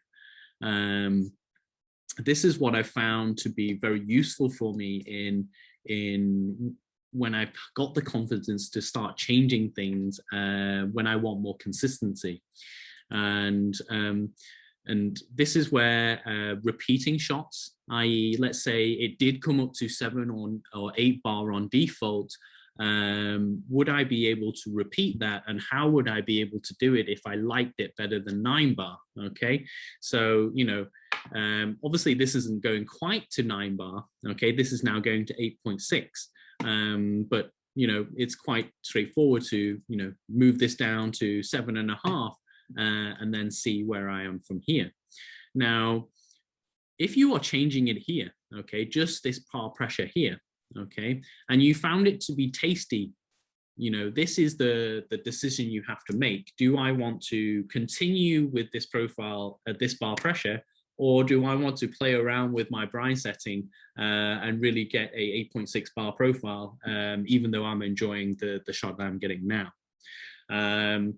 This is what I found to be very useful for me in when I've got the confidence to start changing things when I want more consistency. And this is where repeating shots, i.e. let's say it did come up to 7 or 8 bar on default, would I be able to repeat that, and how would I be able to do it if I liked it better than 9 bar? Okay, so obviously this isn't going quite to 9 bar. Okay, this is now going to 8.6, but it's quite straightforward to move this down to 7.5 and then see where I am from here. Now, if you are changing it here, okay, just this par pressure here, okay, and you found it to be tasty, this is the decision you have to make. Do I want to continue with this profile at this bar pressure, Or do I want to play around with my brine setting and really get a 8.6 bar profile, even though I'm enjoying the shot that I'm getting now? And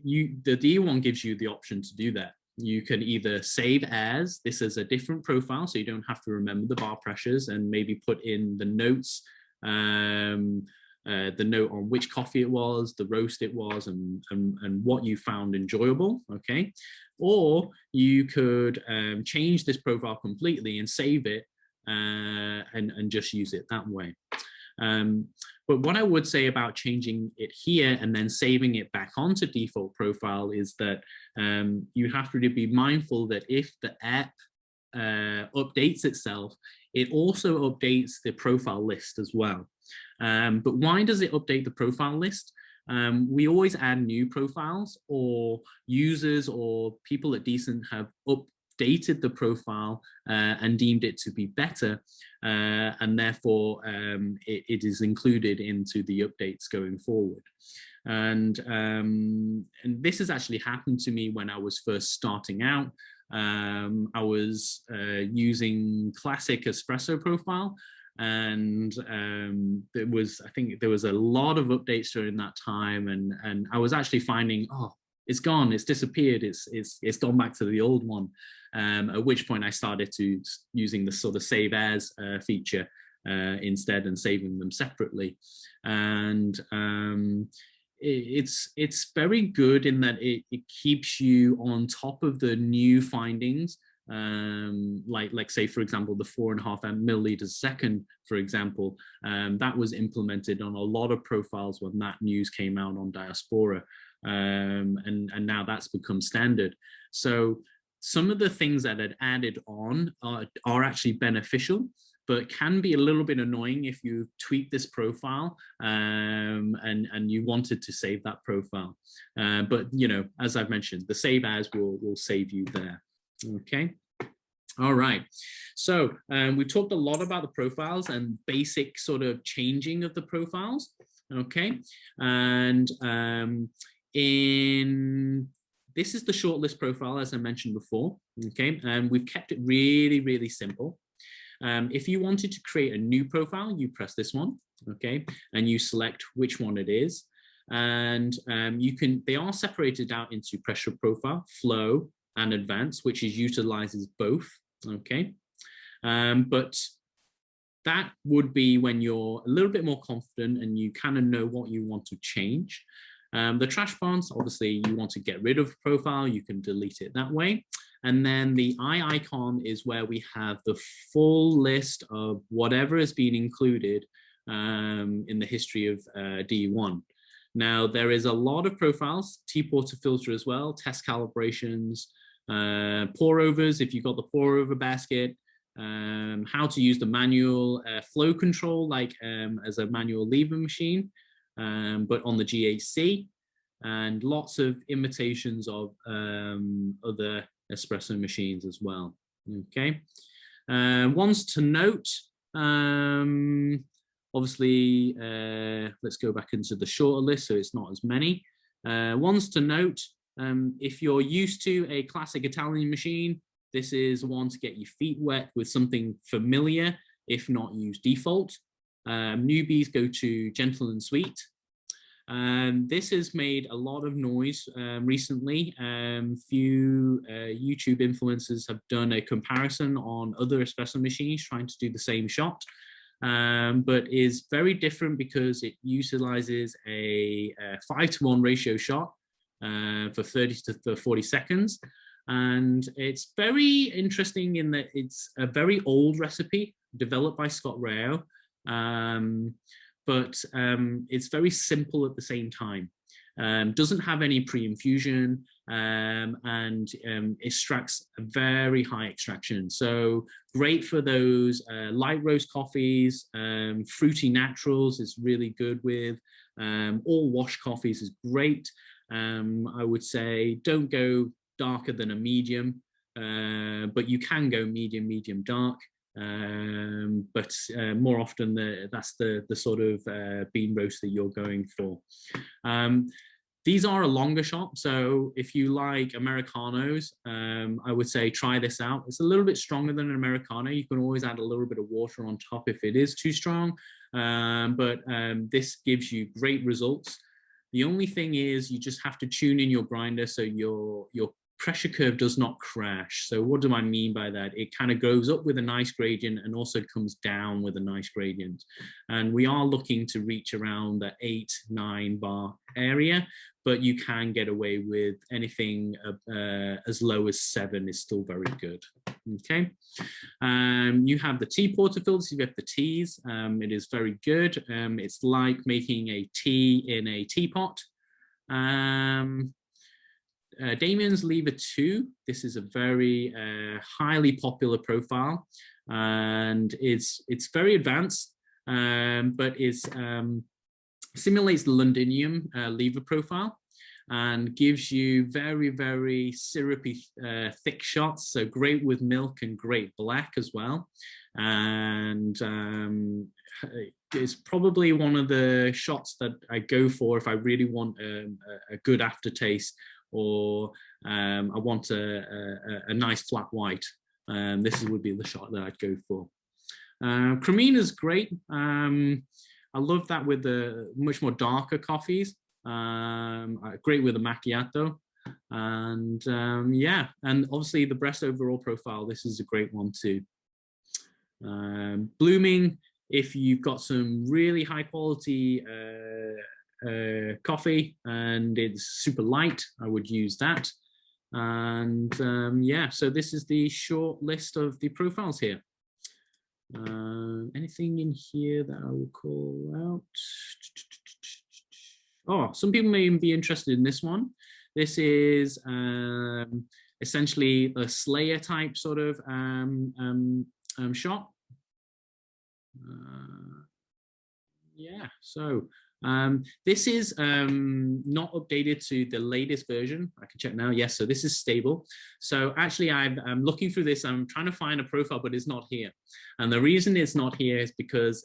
the DE1 gives you the option to do that. You can either save as this is a different profile, so you don't have to remember the bar pressures, and maybe put in the notes, the note on which coffee it was, the roast it was, and what you found enjoyable, okay? Or you could change this profile completely and save it and just use it that way. But what I would say about changing it here and then saving it back onto default profile is that you have to be mindful that if the app updates itself, it also updates the profile list as well. But why does it update the profile list? We always add new profiles, or users or people at Decent have updated the profile and deemed it to be better, and therefore it is included into the updates going forward. And this has actually happened to me when I was first starting out. I was using classic Espresso profile, and I think there was a lot of updates during that time, and I was actually finding, oh, it's gone, it's disappeared, it's gone back to the old one. At which point I started to using the sort of save as feature instead, and saving them separately. And it's very good in that it keeps you on top of the new findings. Like say, for example, the 4.5 milliliters a second, for example, that was implemented on a lot of profiles when that news came out on Diaspora, and now that's become standard. So some of the things that had added on are actually beneficial, but can be a little bit annoying if you tweak this profile and you wanted to save that profile. But you know, as I've mentioned, the save as will save you there. Okay. All right. So we've talked a lot about the profiles and basic sort of changing of the profiles. Okay. And this is the shortlist profile, as I mentioned before. Okay. And we've kept it really, really simple. If you wanted to create a new profile, you press this one, okay, and you select which one it is. And they are separated out into pressure profile, flow, and advanced, which utilizes both, okay. But that would be when you're a little bit more confident and you kind of know what you want to change. The trash bonds, obviously, you want to get rid of profile, you can delete it that way. And then the eye icon is where we have the full list of whatever has been included in the history of DE1. Now, there is a lot of profiles, T-porter-filter as well, test calibrations, pour overs, if you've got the pour over basket, how to use the manual flow control, like as a manual lever machine, but on the GHC, and lots of imitations of other espresso machines as well. Okay. Ones to note, obviously, let's go back into the shorter list so it's not as many. Ones to note, if you're used to a classic Italian machine, this is one to get your feet wet with something familiar. If not, use default. Newbies go to gentle and sweet. This has made a lot of noise recently. Few YouTube influencers have done a comparison on other espresso machines trying to do the same shot, but is very different because it utilizes a 5-to-1 ratio shot for 30 to 40 seconds. And it's very interesting in that it's a very old recipe developed by Scott Rao. But it's very simple at the same time. Doesn't have any pre-infusion, and extracts a very high extraction. So great for those light roast coffees. Fruity naturals is really good with. All wash coffees is great. I would say don't go darker than a medium, but you can go medium, medium dark. But more often that's the sort of bean roast that you're going for. These are a longer shot, so if you like Americanos, I would say try this out. It's a little bit stronger than an Americano. You can always add a little bit of water on top if it is too strong, but this gives you great results. The only thing is you just have to tune in your grinder so your pressure curve does not crash. So what do I mean by that? It kind of goes up with a nice gradient and also comes down with a nice gradient. And we are looking to reach around the 8-9 bar area, but you can get away with anything as low as 7 is still very good. Okay, you have the tea portafilters, you have the teas. It is very good. It's like making a tea in a teapot. Damien's Lever 2, this is a very highly popular profile, and it's very advanced, but it simulates the Londinium lever profile and gives you very, very syrupy, thick shots, so great with milk and great black as well. And it's probably one of the shots that I go for if I really want a good aftertaste, or I want a nice flat white. This would be the shot that I'd go for. Cremina is great. I love that with the much more darker coffees. Great with a macchiato. And yeah, and obviously the Brest overall profile, this is a great one too. Blooming, if you've got some really high quality coffee and it's super light, I would use that. And yeah, so this is the short list of the profiles here. Anything in here that I will call out? Oh, some people may even be interested in this one. This is essentially a Slayer type sort of shot. Yeah, so this is not updated to the latest version. I can check now. Yes, so this is stable. So actually, I'm looking through this. I'm trying to find a profile, but it's not here. And the reason it's not here is because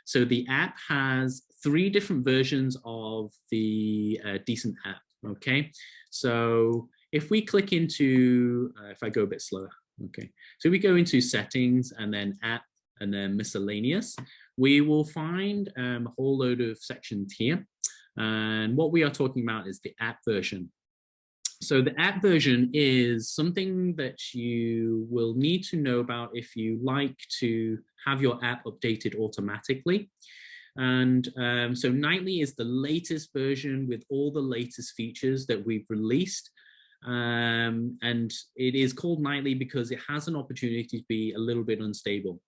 so the app has 3 different versions of the Decent app. Okay, so if we click into, if I go a bit slower, okay, so we go into settings and then app and then miscellaneous, we will find a whole load of sections here. And what we are talking about is the app version. So the app version is something that you will need to know about if you like to have your app updated automatically. And so Nightly is the latest version with all the latest features that we've released. And it is called Nightly because it has an opportunity to be a little bit unstable.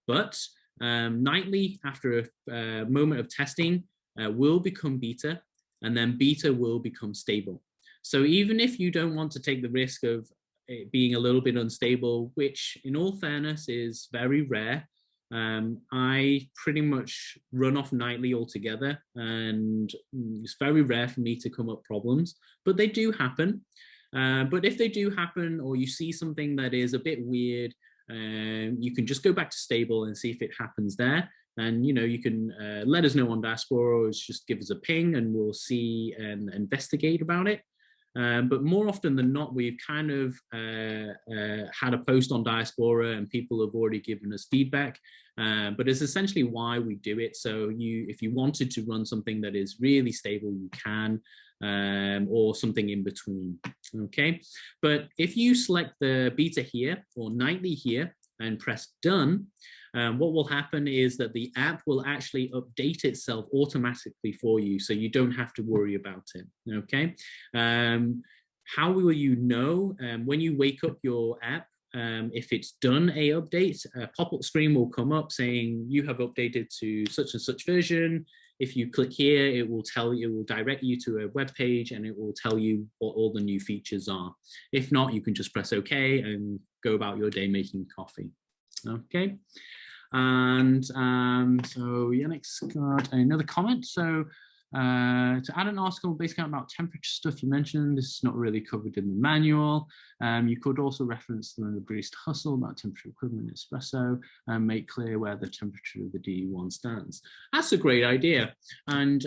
But Nightly, after a moment of testing, will become beta, and then beta will become stable. So even if you don't want to take the risk of it being a little bit unstable, which in all fairness is very rare, I pretty much run off Nightly altogether, and it's very rare for me to come up problems, but they do happen. But if they do happen, or you see something that is a bit weird, you can just go back to stable and see if it happens there. And you can let us know on Diaspora, or just give us a ping and we'll see and investigate about it. But more often than not, we've kind of had a post on Diaspora and people have already given us feedback. But it's essentially why we do it. So if you wanted to run something that is really stable, you can, or something in between. Okay, but if you select the beta here or Nightly here and press done, what will happen is that the app will actually update itself automatically for you, so you don't have to worry about it. Okay, how will you know? When you wake up your app, if it's done a update, a pop-up screen will come up saying you have updated to such and such version. If you click here, it will tell you, it will direct you to a web page and it will tell you what all the new features are. If not, you can just press OK and go about your day making coffee. Okay. And so Yannick's got another comment. So To add an article basically about temperature stuff you mentioned, this is not really covered in the manual. You could also reference the barista hustle about temperature equivalent espresso and make clear where the temperature of the DE1 stands. That's a great idea. And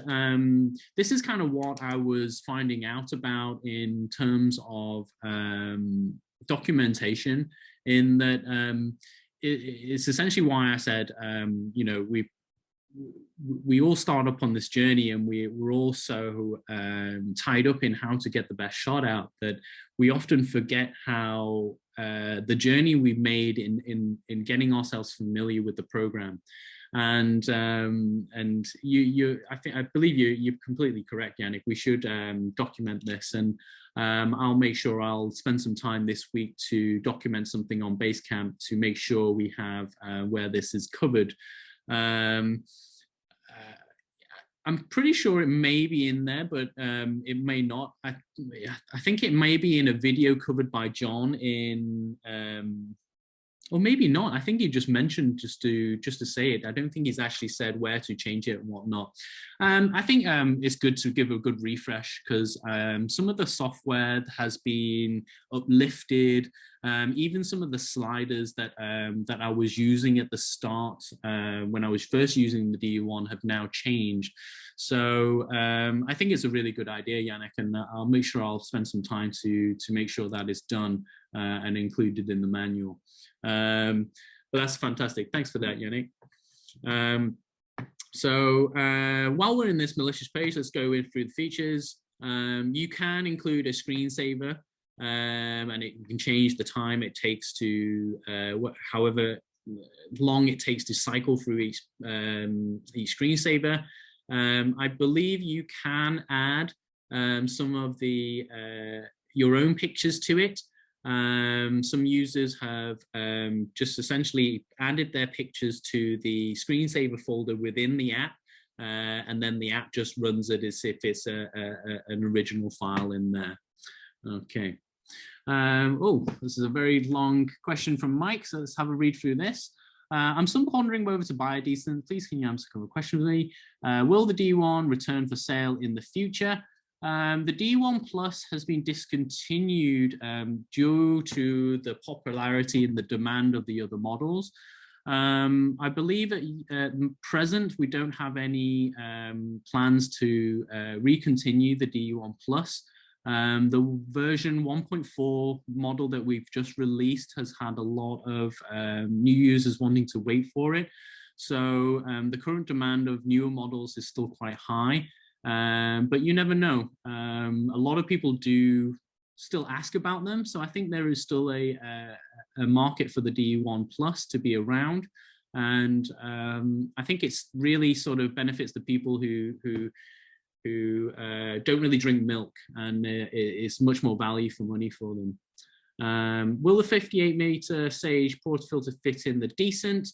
this is kind of what I was finding out about in terms of documentation, in that it's essentially why I said, you know, we all start up on this journey, and we're all so tied up in how to get the best shot out that we often forget how the journey we've made in getting ourselves familiar with the program. And I believe you're completely correct, Yannick. We should document this, and I'll make sure I'll spend some time this week to document something on Basecamp to make sure we have where this is covered. I'm pretty sure it may be in there, but it may not. I think it may be in a video covered by John in, or maybe not. I think he just mentioned just to say it. I don't think he's actually said where to change it and whatnot. I think it's good to give a good refresh, because some of the software has been uplifted. Even some of the sliders that that I was using at the start when I was first using the DE1 have now changed. So I think it's a really good idea, Yannick, and I'll make sure I'll spend some time to make sure that is done and included in the manual. But that's fantastic. Thanks for that, Yannick. So while we're in this malicious page, let's go in through the features. You can include a screensaver, and you can change the time it takes to however long it takes to cycle through each screensaver. I believe you can add some of the your own pictures to it. Some users have just essentially added their pictures to the screensaver folder within the app, and then the app just runs it as if it's an original file in there. Okay. Oh, this is a very long question from Mike, so let's have a read through this. I'm still pondering whether to buy a decent. Please can you answer a couple of questions with me? Will the D1 return for sale in the future? The D1 Plus has been discontinued due to the popularity and the demand of the other models. I believe at present we don't have any plans to recontinue the D1 Plus. The version 1.4 model that we've just released has had a lot of new users wanting to wait for it. So the current demand of newer models is still quite high. But you never know. A lot of people do still ask about them, so I think there is still a market for the DE1 Plus to be around, and I think it's really sort of benefits the people who don't really drink milk, and it's much more value for money for them. Will the 58mm Sage portafilter fit in the decent?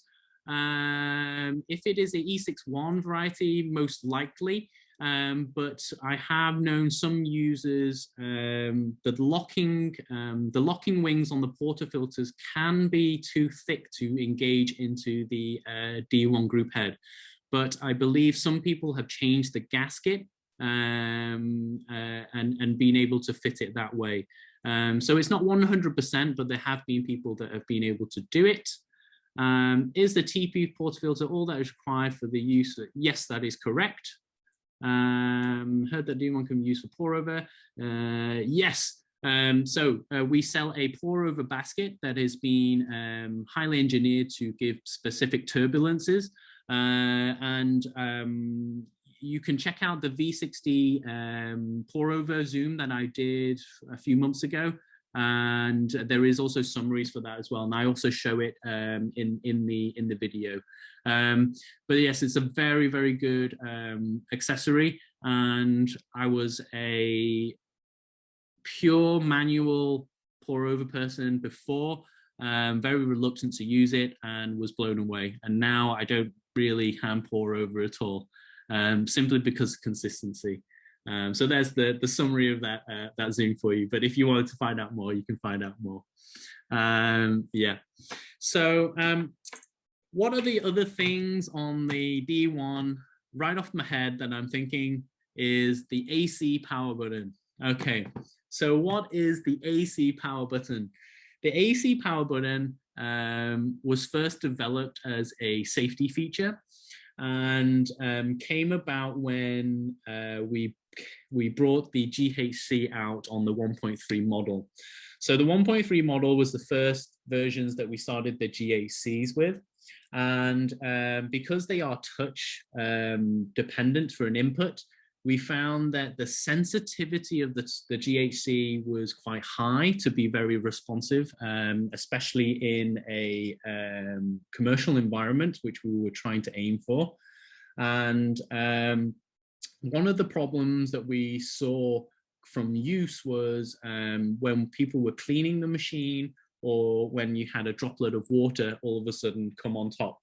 If it is the E61 variety, most likely. But I have known some users that the locking wings on the portafilters can be too thick to engage into the D1 group head. But I believe some people have changed the gasket and been able to fit it that way. So it's not 100%, but there have been people that have been able to do it. Is the TP portafilter all that is required for the use? Yes, that is correct. Heard that D1 can be used for pour over. Yes. So we sell a pour over basket that has been highly engineered to give specific turbulences. And you can check out the V60 pour over Zoom that I did a few months ago. And there is also summaries for that as well. And I also show it in the video. But yes, it's a very, very good accessory. And I was a pure manual pour over person before, very reluctant to use it, and was blown away. And now I don't really hand pour over at all, simply because of consistency. So there's the summary of that Zoom for you. But if you wanted to find out more, you can find out more. Yeah. So what are the other things on the D1 right off my head that I'm thinking is the AC power button. Okay, so what is the AC power button? The AC power button was first developed as a safety feature and came about when we brought the GHC out on the 1.3 model. So the 1.3 model was the first versions that we started the GHCs with. And because they are touch dependent for an input, we found that the sensitivity of the GHC was quite high to be very responsive, especially in a commercial environment, which we were trying to aim for. And one of the problems that we saw from use was when people were cleaning the machine, or when you had a droplet of water all of a sudden come on top.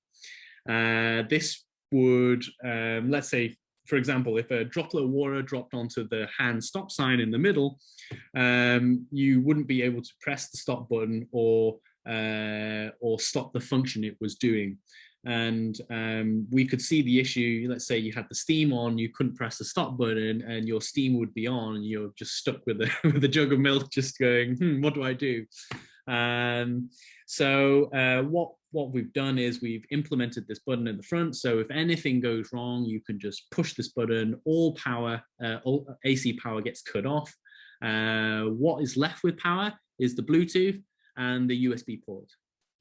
This would, let's say, for example, if a droplet of water dropped onto the hand stop sign in the middle, you wouldn't be able to press the stop button or stop the function it was doing. And we could see the issue. Let's say you had the steam on, you couldn't press the stop button, and your steam would be on, and you're just stuck with with a jug of milk, just going, what do I do? So what we've done is we've implemented this button in the front. So if anything goes wrong, you can just push this button, all power, all AC power gets cut off. What is left with power is the Bluetooth and the USB port.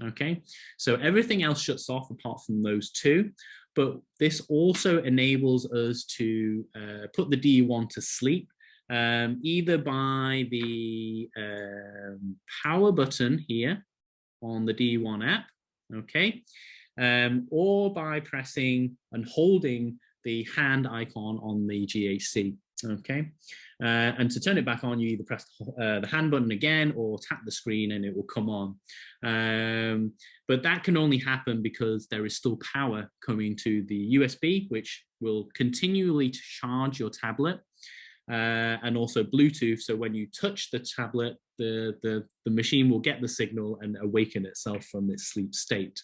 Okay, so everything else shuts off apart from those two. But this also enables us to put the DE1 to sleep, either by the power button here on the DE1 app, okay, or by pressing and holding the hand icon on the GHC, okay. And to turn it back on, you either press the hand button again or tap the screen and it will come on. But that can only happen because there is still power coming to the USB, which will continually charge your tablet, and also Bluetooth. So when you touch the tablet, the machine will get the signal and awaken itself from its sleep state.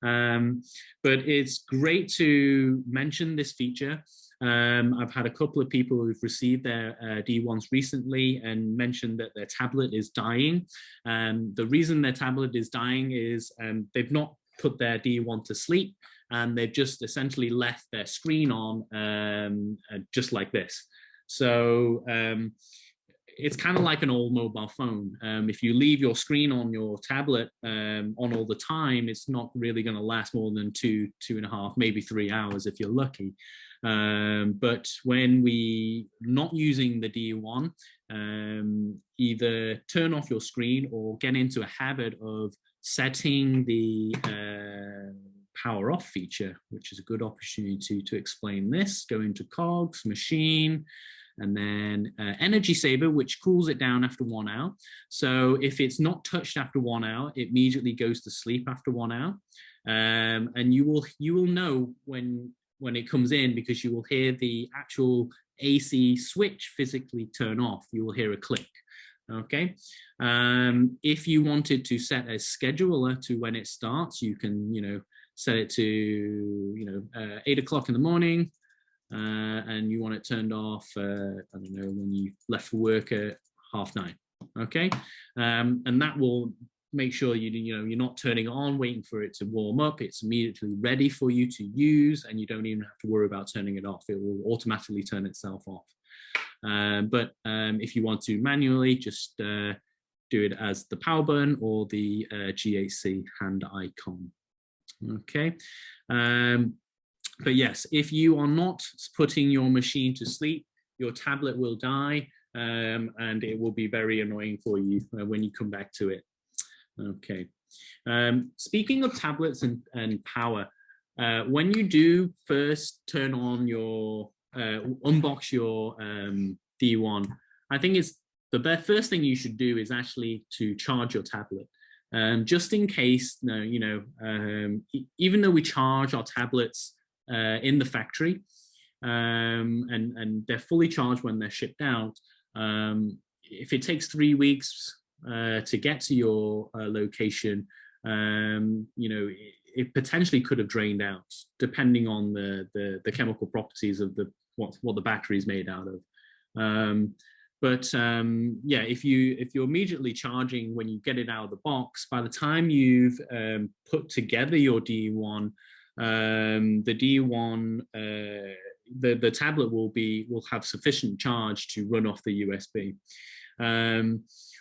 But it's great to mention this feature. I've had a couple of people who've received their D1s recently and mentioned that their tablet is dying. The reason their tablet is dying is they've not put their D1 to sleep, and they've just essentially left their screen on just like this. So it's kind of like an old mobile phone. If you leave your screen on your tablet on all the time, it's not really going to last more than 2.5, maybe 3 hours if you're lucky. But when we not using the DE1, either turn off your screen or get into a habit of setting the power off feature, which is a good opportunity to explain this. Go into cogs, machine, and then energy saver, which cools it down after 1 hour. So if it's not touched after 1 hour, it immediately goes to sleep after 1 hour. And you will know when it comes in, because you will hear the actual AC switch physically turn off. You will hear a click. Okay. If you wanted to set a scheduler to when it starts, you can, set it to, 8 o'clock in the morning, and you want it turned off, I don't know, when you left for work at 9:30. Okay. And that will make sure you're not turning it on, waiting for it to warm up. It's immediately ready for you to use, and you don't even have to worry about turning it off. It will automatically turn itself off. But if you want to manually, just do it as the power button or the GHC hand icon. Okay. But yes, if you are not putting your machine to sleep, your tablet will die, and it will be very annoying for you when you come back to it. Okay. Speaking of tablets and power, when you do first turn on your, unbox your D1, I think it's the first thing you should do is actually to charge your tablet. Just in case, even though we charge our tablets in the factory, and they're fully charged when they're shipped out, if it takes 3 weeks to get to your location, it potentially could have drained out, depending on the chemical properties of the what the battery is made out of. Yeah, if you're immediately charging when you get it out of the box, by the time you've put together your DE1, the DE1, the tablet will have sufficient charge to run off the USB.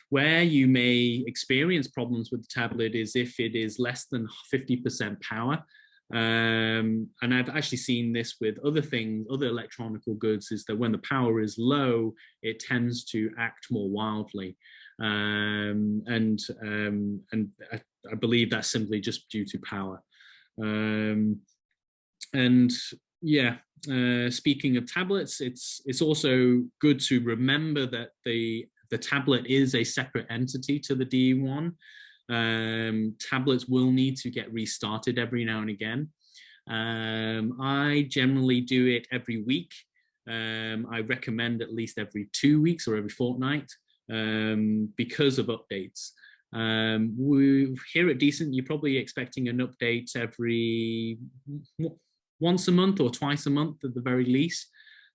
Where you may experience problems with the tablet is if it is less than 50% power. And I've actually seen this with other things, other electronical goods, is that when the power is low, it tends to act more wildly. And I believe that's simply just due to power. And yeah, speaking of tablets, it's also good to remember that the tablet is a separate entity to the DE1. Tablets will need to get restarted every now and again. I generally do it every week. I recommend at least every 2 weeks or every fortnight because of updates. Here at Decent, you're probably expecting an update every once a month or twice a month at the very least.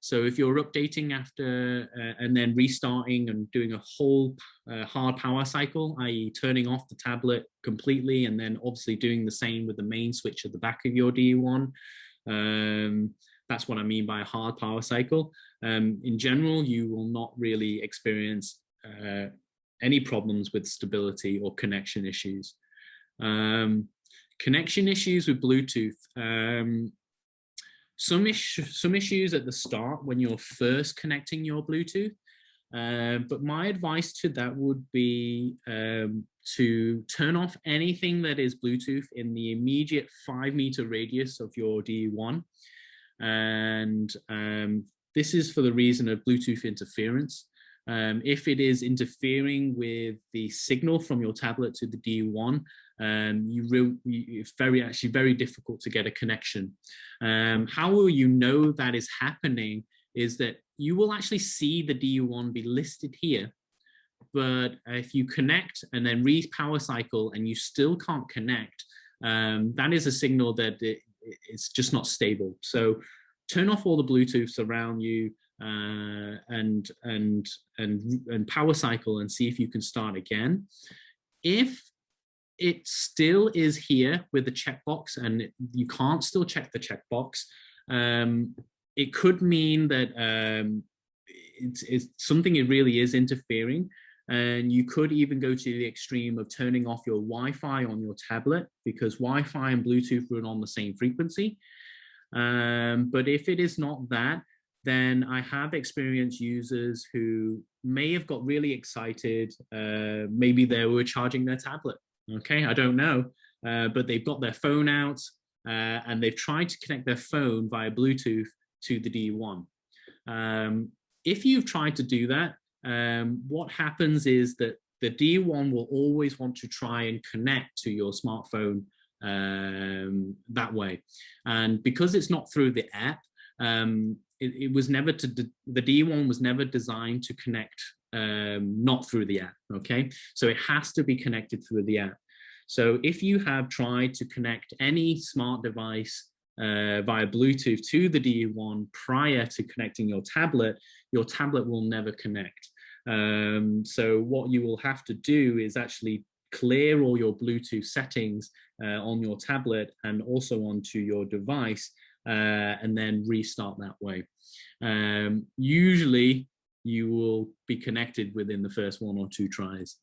So if you're updating after and then restarting and doing a whole hard power cycle, i.e. turning off the tablet completely and then obviously doing the same with the main switch at the back of your DE1, that's what I mean by a hard power cycle. In general, you will not really experience any problems with stability or connection issues. Connection issues with Bluetooth. Some issues at the start when you're first connecting your Bluetooth, but my advice to that would be to turn off anything that is Bluetooth in the immediate 5-meter radius of your DE1. And this is for the reason of Bluetooth interference. If it is interfering with the signal from your tablet to the DE1, it's actually very difficult to get a connection. How will you know that is happening is that you will actually see the DE1 be listed here, but if you connect and then power cycle and you still can't connect, that is a signal that it's just not stable. So turn off all the Bluetooths around you and power cycle and see if you can start again. If it still is here with the checkbox and you can't still check the checkbox, it could mean that it's something it really is interfering. And you could even go to the extreme of turning off your Wi-Fi on your tablet, because Wi-Fi and Bluetooth run on the same frequency. But if it is not that, then I have experienced users who may have got really excited. Maybe they were charging their tablet. Okay, I don't know, but they've got their phone out and they've tried to connect their phone via Bluetooth to the DE1. If you've tried to do that, what happens is that the DE1 will always want to try and connect to your smartphone that way. And because it's not through the app, it was never the DE1 was never designed to connect not through the app, okay? So it has to be connected through the app. So if you have tried to connect any smart device via Bluetooth to the DE1 prior to connecting your tablet will never connect. So what you will have to do is actually clear all your Bluetooth settings on your tablet and also onto your device, and then restart that way. Usually you will be connected within the first 1 or 2 tries.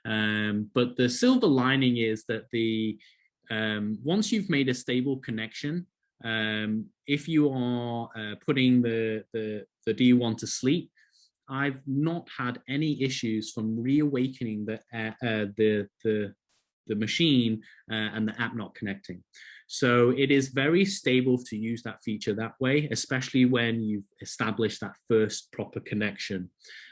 But the silver lining is that once you've made a stable connection, if you are putting the DE1 to sleep, I've not had any issues from reawakening the machine and the app not connecting. So it is very stable to use that feature that way, especially when you've established that first proper connection.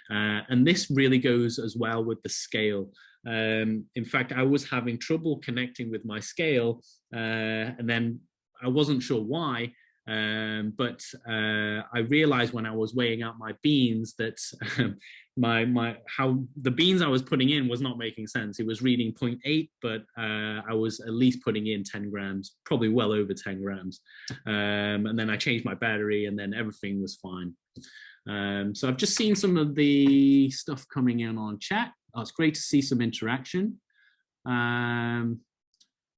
And this really goes as well with the scale. In fact, I was having trouble connecting with my scale, and then I wasn't sure why, but I realized when I was weighing out my beans that how the beans I was putting in was not making sense. It was reading 0.8, but I was at least putting in 10 grams, probably well over 10 grams. And then I changed my battery, and then everything was fine. So I've just seen some of the stuff coming in on chat. Oh, it's great to see some interaction.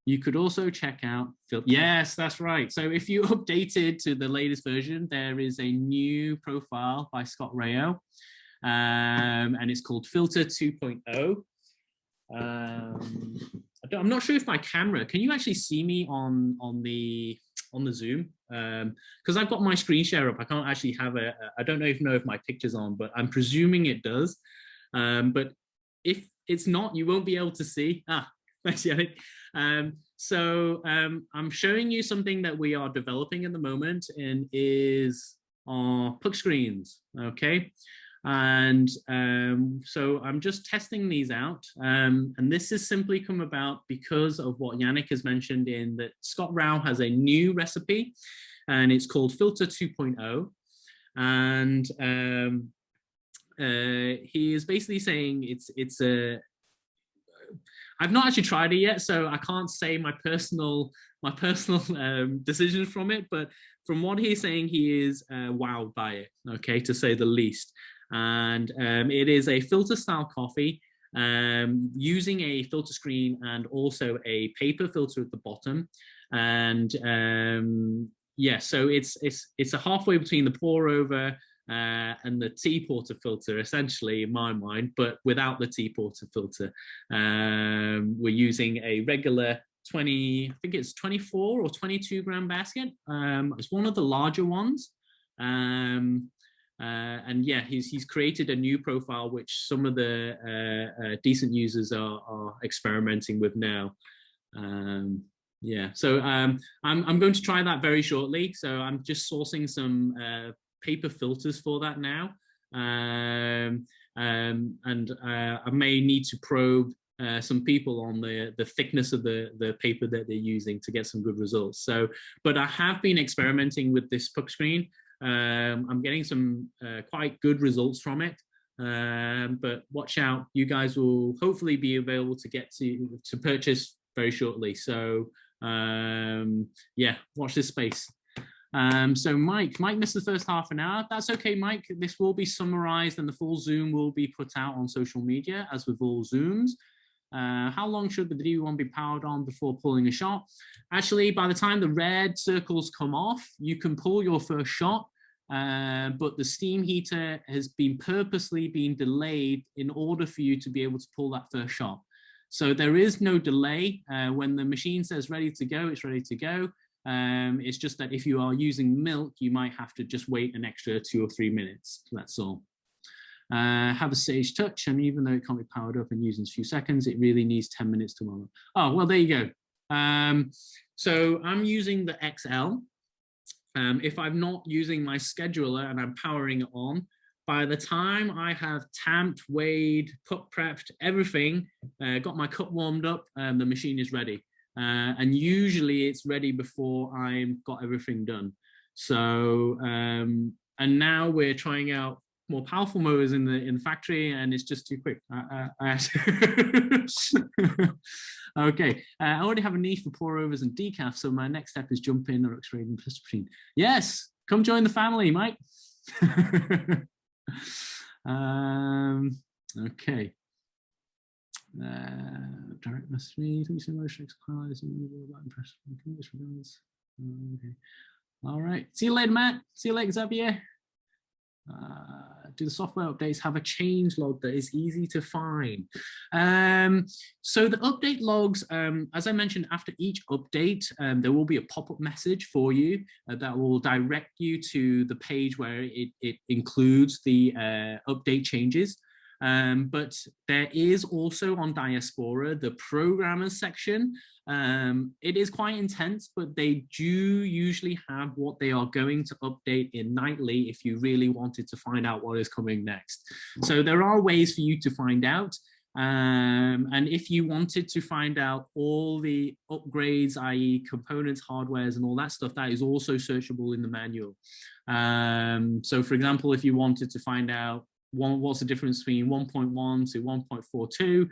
You could also check out yes, that's right. So if you updated to the latest version, there is a new profile by Scott Rayo. And it's called Filter 2.0. I'm not sure if my camera, can you actually see me on the Zoom? Because I've got my screen share up. I can't actually have I don't know if my picture's on, but I'm presuming it does. But if it's not, you won't be able to see. Thanks, Yannick. So I'm showing you something that we are developing at the moment, and is our puck screens, okay? And so I'm just testing these out, and this has simply come about because of what Yannick has mentioned, in that Scott Rao has a new recipe, and it's called Filter 2.0, and he is basically saying it's a I've not actually tried it yet, so I can't say my personal decisions from it, but from what he's saying, he is wowed by it, okay, to say the least. And it is a filter style coffee, using a filter screen and also a paper filter at the bottom. And yeah, so it's a halfway between the pour over and the tea porter filter, essentially, in my mind, but without the tea porter filter. We're using a regular 20, I think it's 24 or 22 gram basket. It's one of the larger ones. And yeah, he's created a new profile which some of the decent users are experimenting with now. Yeah, so I'm going to try that very shortly. So I'm just sourcing some paper filters for that now, and I may need to probe some people on the thickness of the paper that they're using to get some good results. So, but I have been experimenting with this puck screen. I'm getting some quite good results from it, but watch out, you guys will hopefully be available to get to purchase very shortly. So yeah, watch this space. So Mike missed the first half an hour. That's okay, Mike. This will be summarized and the full Zoom will be put out on social media, as with all Zooms. How long should the DE1 be powered on before pulling a shot? Actually, by the time the red circles come off, you can pull your first shot, but the steam heater has been purposely delayed in order for you to be able to pull that first shot. So there is no delay. When the machine says ready to go, it's ready to go. It's just that if you are using milk, you might have to just wait an extra 2 or 3 minutes. That's all. Have a Sage Touch, and even though it can't be powered up and used in a few seconds, it really needs 10 minutes to warm up. Oh, well, there you go. So I'm using the XL. If I'm not using my scheduler and I'm powering it on, by the time I have tamped, weighed, puck prepped, everything, got my cup warmed up, the machine is ready. And usually it's ready before I've got everything done. So, and now we're trying out more powerful motors in the factory, and it's just too quick. Okay, I already have a niche for pour overs and decaf, so my next step is jump in or X-ray and test machine. Yes, come join the family, Mike. Okay. Direct message me. Thank you so much. Okay. All right. See you later, Matt. See you later, Xavier. Do the software updates have a change log that is easy to find? So the update logs, as I mentioned, after each update, there will be a pop-up message for you that will direct you to the page where it includes the update changes. But there is also on Diaspora the programmers section. It is quite intense, but they do usually have what they are going to update in nightly if you really wanted to find out what is coming next. So there are ways for you to find out. And if you wanted to find out all the upgrades, i.e. components, hardwares, and all that stuff, that is also searchable in the manual. So for example, if you wanted to find out what's the difference between 1.1 to 1.42,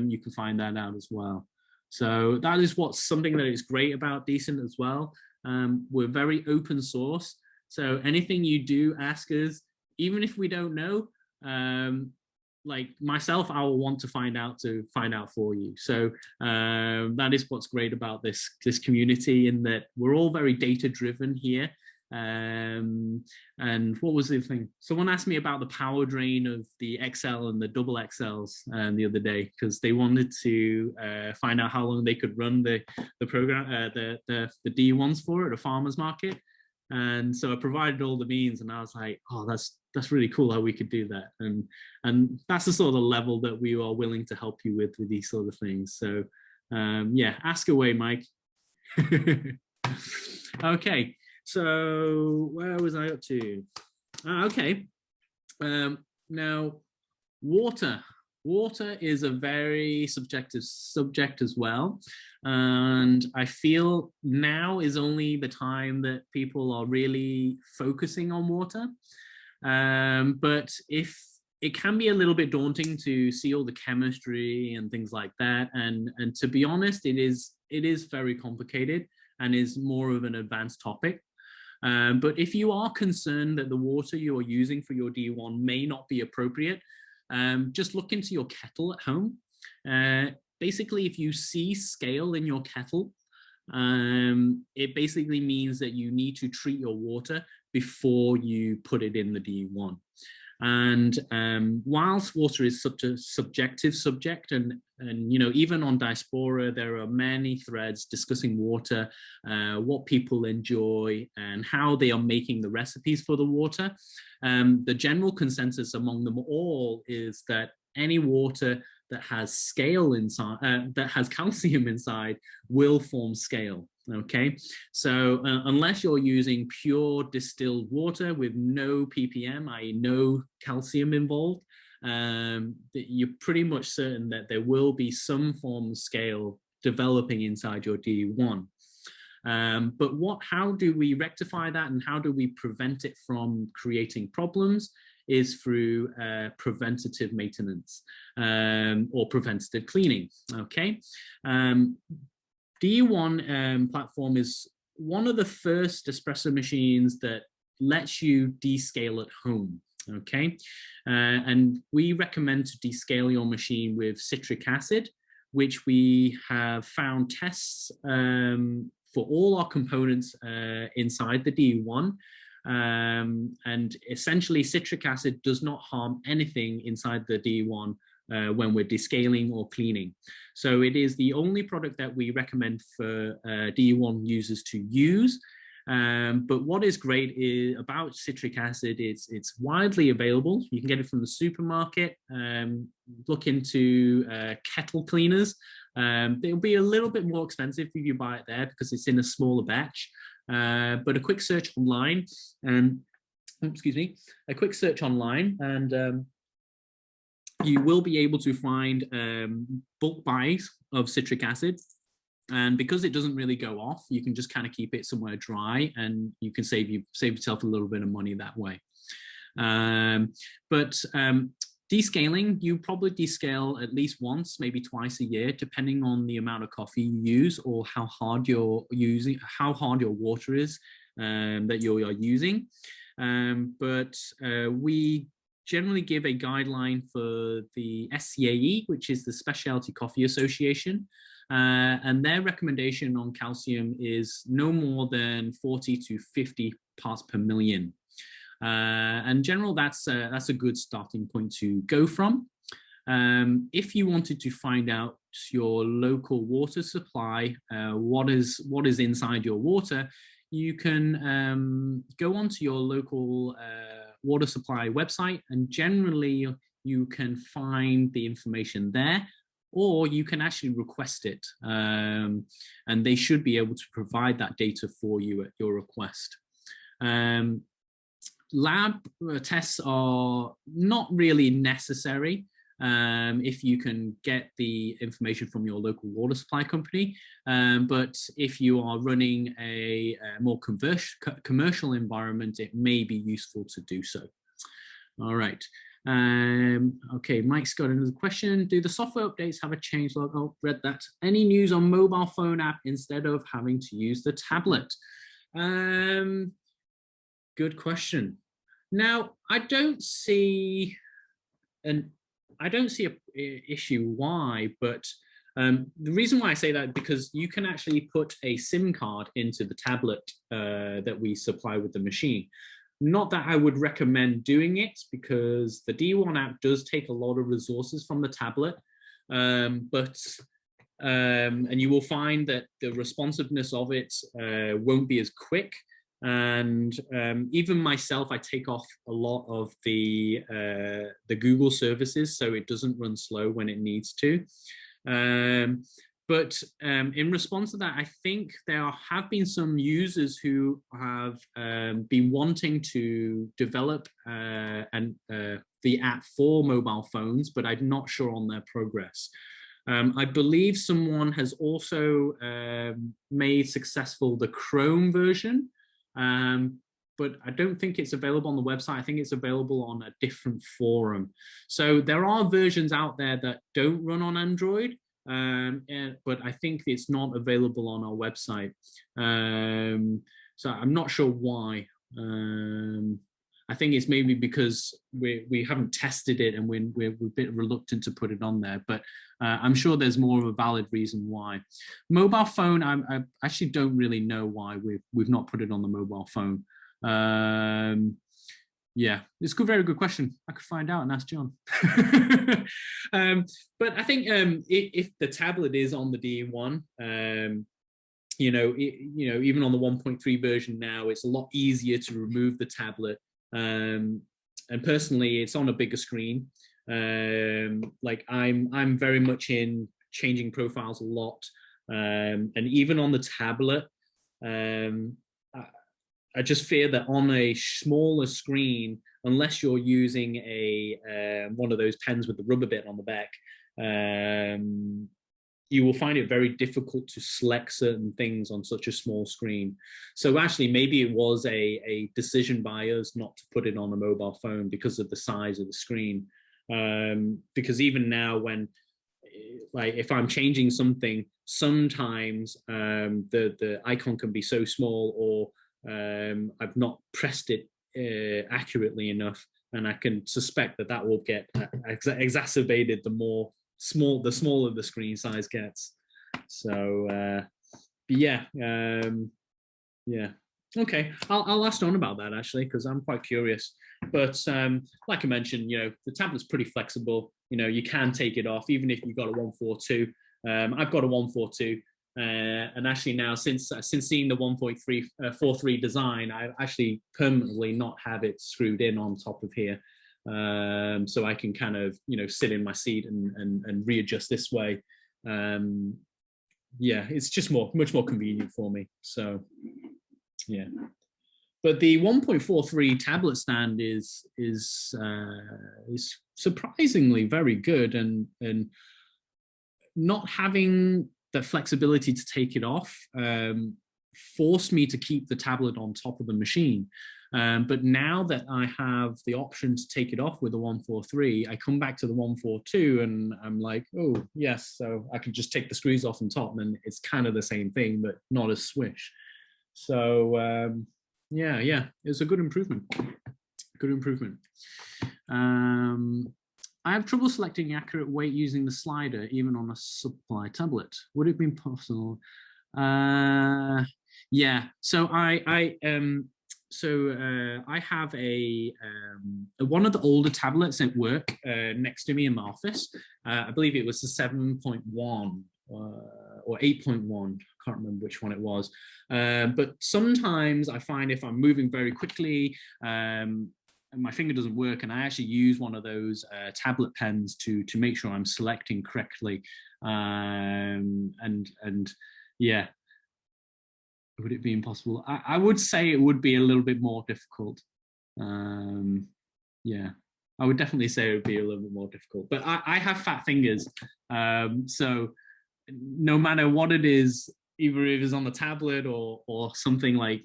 you can find that out as well. So that is what's something that is great about Decent as well. We're very open source. So anything you do, ask us, even if we don't know, like myself, I will want to find out for you. So that is what's great about this community, in that we're all very data driven here. And what was the thing? Someone asked me about the power drain of the XL and the double XLs the other day, because they wanted to find out how long they could run the program, the DE1s for at a farmer's market. And so I provided all the means, and I was like, oh, that's really cool how we could do that. And that's the sort of level that we are willing to help you with these sort of things. So yeah, ask away, Mike. Okay, so where was I up to? Okay, now water. Water is a very subjective subject as well. And I feel now is only the time that people are really focusing on water. But if it can be a little bit daunting to see all the chemistry and things like that. And to be honest, it is very complicated and is more of an advanced topic. But if you are concerned that the water you are using for your DE1 may not be appropriate, just look into your kettle at home. Basically, if you see scale in your kettle, it basically means that you need to treat your water before you put it in the DE1. And whilst water is such a subjective subject, and you know, even on Diaspora, there are many threads discussing water, what people enjoy, and how they are making the recipes for the water. The general consensus among them all is that any water that has scale inside, that has calcium inside, will form scale. Okay, so unless you're using pure distilled water with no ppm, i.e. no calcium involved, you're pretty much certain that there will be some form of scale developing inside your DE1. But how do we rectify that, and how do we prevent it from creating problems, is through preventative maintenance or preventative cleaning. Okay. DE1 platform is one of the first espresso machines that lets you descale at home. Okay, and we recommend to descale your machine with citric acid, which we have found tests for all our components inside the DE1. And essentially, citric acid does not harm anything inside the DE1 when we're descaling or cleaning. So it is the only product that we recommend for DE1 users to use. But what is great about citric acid, it's widely available. You can get it from the supermarket. Look into kettle cleaners. It'll be a little bit more expensive if you buy it there because it's in a smaller batch. But a quick search online, and a quick search online, and you will be able to find bulk buys of citric acid. And because it doesn't really go off, you can just kind of keep it somewhere dry, and you can save yourself a little bit of money that way. But descaling, you probably descale at least once, maybe twice a year, depending on the amount of coffee you use or how hard you're using, how hard your water is that you're using. But we generally give a guideline for the SCAE, which is the Specialty Coffee Association. And their recommendation on calcium is no more than 40 to 50 parts per million. And in general, that's a good starting point to go from. If you wanted to find out your local water supply, what is inside your water, you can go onto your local water supply website, and generally you can find the information there, or you can actually request it, and they should be able to provide that data for you at your request. Lab tests are not really necessary if you can get the information from your local water supply company, but if you are running a more commercial environment, it may be useful to do so. All right. Okay, Mike's got another question. Do the software updates have a change log? Oh, read that. Any news on mobile phone app instead of having to use the tablet? Good question. Now, I don't see an issue why, but the reason why I say that, because you can actually put a SIM card into the tablet that we supply with the machine. Not that I would recommend doing it, because the DE1 app does take a lot of resources from the tablet, and you will find that the responsiveness of it won't be as quick. And even myself, I take off a lot of the Google services, so it doesn't run slow when it needs to. But in response to that, I think there have been some users who have been wanting to develop the app for mobile phones, but I'm not sure on their progress. I believe someone has also made successful the Chrome version, but I don't think it's available on the website. I think it's available on a different forum. So there are versions out there that don't run on Android, but I think it's not available on our website. So I'm not sure why. I think it's maybe because we haven't tested it and we're a bit reluctant to put it on there, but I'm sure there's more of a valid reason why. Mobile phone, I actually don't really know why we've not put it on the mobile phone. Yeah, it's a very good question. I could find out and ask John. But I think if the tablet is on the DE1, even on the 1.3 version now, it's a lot easier to remove the tablet. And personally, it's on a bigger screen. Like I'm very much in changing profiles a lot, and even on the tablet, I just fear that on a smaller screen, unless you're using one of those pens with the rubber bit on the back, you will find it very difficult to select certain things on such a small screen. So actually, maybe it was a decision by us not to put it on a mobile phone because of the size of the screen. Because even now, like if I'm changing something, sometimes the icon can be so small, or I've not pressed it accurately enough, and I can suspect that will get exacerbated the smaller the screen size gets. So yeah, okay, I'll ask Don about that actually, because I'm quite curious. But like I mentioned, the tablet's pretty flexible. You can take it off even if you've got a 142. I've got a 142. And actually now, since seeing the 1.43 design, I actually permanently not have it screwed in on top of here, so I can kind of sit in my seat and readjust this way. Yeah, it's just much more convenient for me. So yeah, but the 1.43 tablet stand is surprisingly very good, and not having the flexibility to take it off forced me to keep the tablet on top of the machine. But now that I have the option to take it off with the 143, I come back to the 142 and I'm like, oh yes, so I can just take the screws off on top, and it's kind of the same thing, but not as swish. So yeah, it's a good improvement. Good improvement. I have trouble selecting accurate weight using the slider, even on a supply tablet. Would it be possible? Yeah. So I have one of the older tablets at work next to me in my office. I believe it was the 7.1 or 8.1. Can't remember which one it was. But sometimes I find if I'm moving very quickly, and my finger doesn't work, and I actually use one of those tablet pens to make sure I'm selecting correctly. And yeah, would it be impossible? I would say it would be a little bit more difficult. Yeah, I would definitely say it would be a little bit more difficult. But I have fat fingers, so no matter what it is, either if it's on the tablet or something like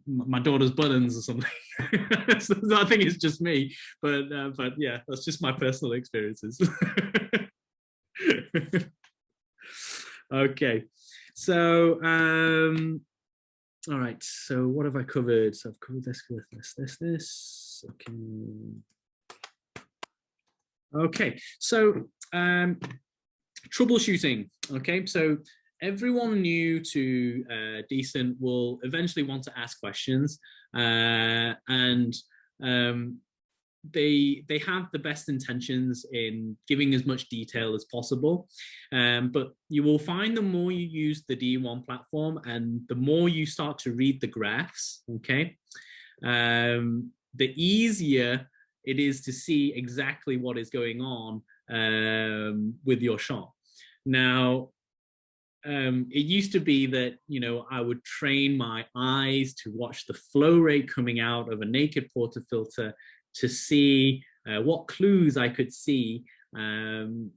my daughter's buttons or something. So I think it's just me, but yeah, that's just my personal experiences. Okay, so all right, so what have I covered? So I've covered this. Okay, so troubleshooting. Okay, so everyone new to Decent will eventually want to ask questions, and they have the best intentions in giving as much detail as possible, but you will find the more you use the DE1 platform and the more you start to read the graphs, okay, the easier it is to see exactly what is going on with your shot. Now, it used to be that, you know, I would train my eyes to watch the flow rate coming out of a naked portafilter to see what clues I could see to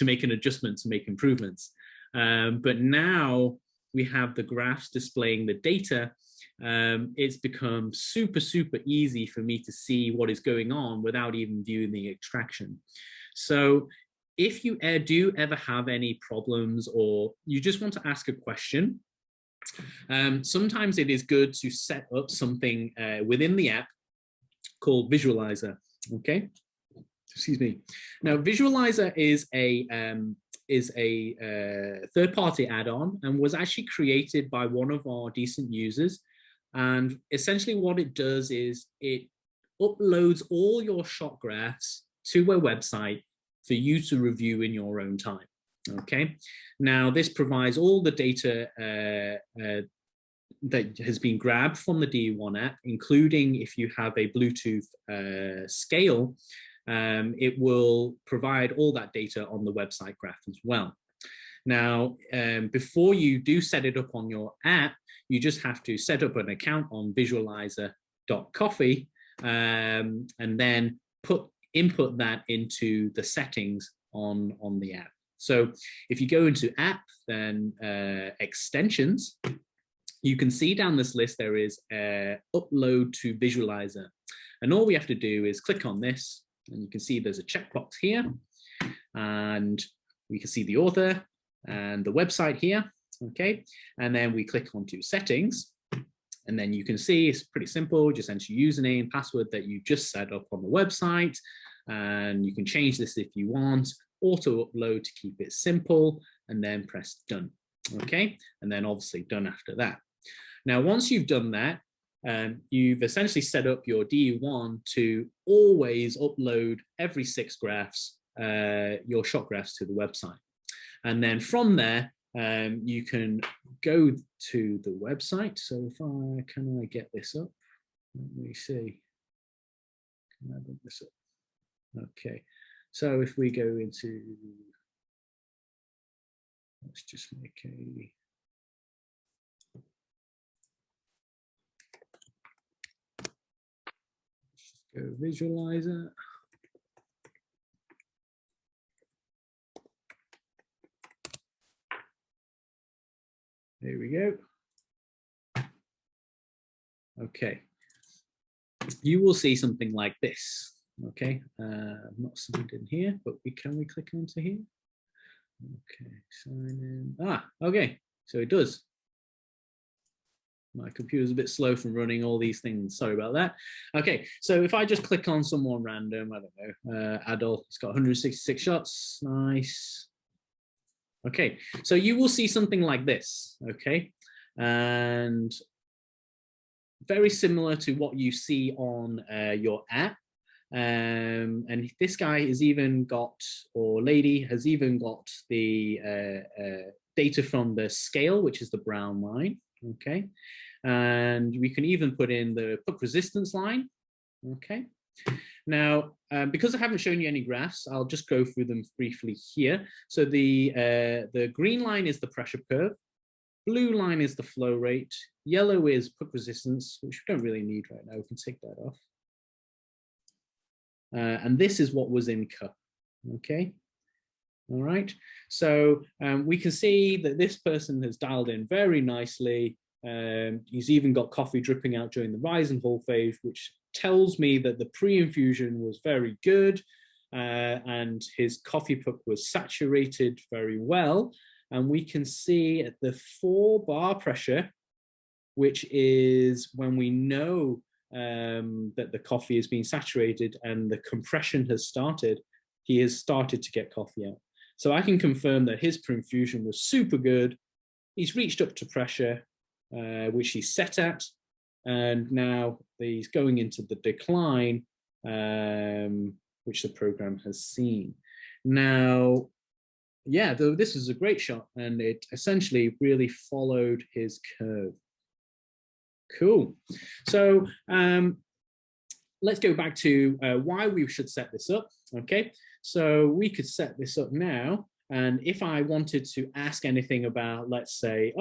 make an adjustment, to make improvements. But now we have the graphs displaying the data. It's become super easy for me to see what is going on without even viewing the extraction. So if you do ever have any problems or you just want to ask a question, sometimes it is good to set up something within the app called Visualizer. Okay, excuse me. Now, Visualizer is a third-party add-on and was actually created by one of our Decent users. And essentially what it does is it uploads all your shot graphs to a website for you to review in your own time. Okay, now this provides all the data that has been grabbed from the DE1 app, including if you have a Bluetooth scale, it will provide all that data on the website graph as well. Now, before you do set it up on your app, you just have to set up an account on visualizer.coffee and then input that into the settings on the app. So if you go into app, then extensions, you can see down this list there is upload to Visualizer. And all we have to do is click on this, and you can see there's a checkbox here, and we can see the author and the website here, okay? And then we click onto settings, and then you can see it's pretty simple. Just enter your username, password that you just set up on the website, and you can change this if you want, auto upload to keep it simple, and then press done, okay? And then obviously done after that. Now, once you've done that, you've essentially set up your DE1 to always upload every 6 graphs, your shot graphs to the website. And then from there, you can go to the website. So if can I get this up? Let me see. Can I bring this up? Okay. So if we go into, let's just make a, go Visualizer. There we go. Okay. You will see something like this. Okay. Not signed in here, but can we click onto here? Okay. Sign in. Ah, okay. So it does. My computer's a bit slow from running all these things. Sorry about that. Okay, so if I just click on someone random, I don't know, adult, it's got 166 shots, nice. Okay, so you will see something like this, okay? And very similar to what you see on your app. And this guy has even got, or lady has even got the data from the scale, which is the brown line. Okay, and we can even put in the puck resistance line. Okay, now because I haven't shown you any graphs, I'll just go through them briefly here. So the green line is the pressure curve, blue line is the flow rate, yellow is puck resistance, which we don't really need right now. We can take that off, and this is what was in cup. Okay. All right, so we can see that this person has dialed in very nicely. He's even got coffee dripping out during the rise and fall phase, which tells me that the pre-infusion was very good, and his coffee puck was saturated very well. And we can see at the 4 bar pressure, which is when we know that the coffee is being saturated and the compression has started, he has started to get coffee out. So I can confirm that his pre-infusion was super good. He's reached up to pressure, which he's set at, and now he's going into the decline, which the program has seen. Now, yeah, though this is a great shot, and it essentially really followed his curve. Cool. So let's go back to why we should set this up. Okay, so we could set this up now, and if I wanted to ask anything about, let's say,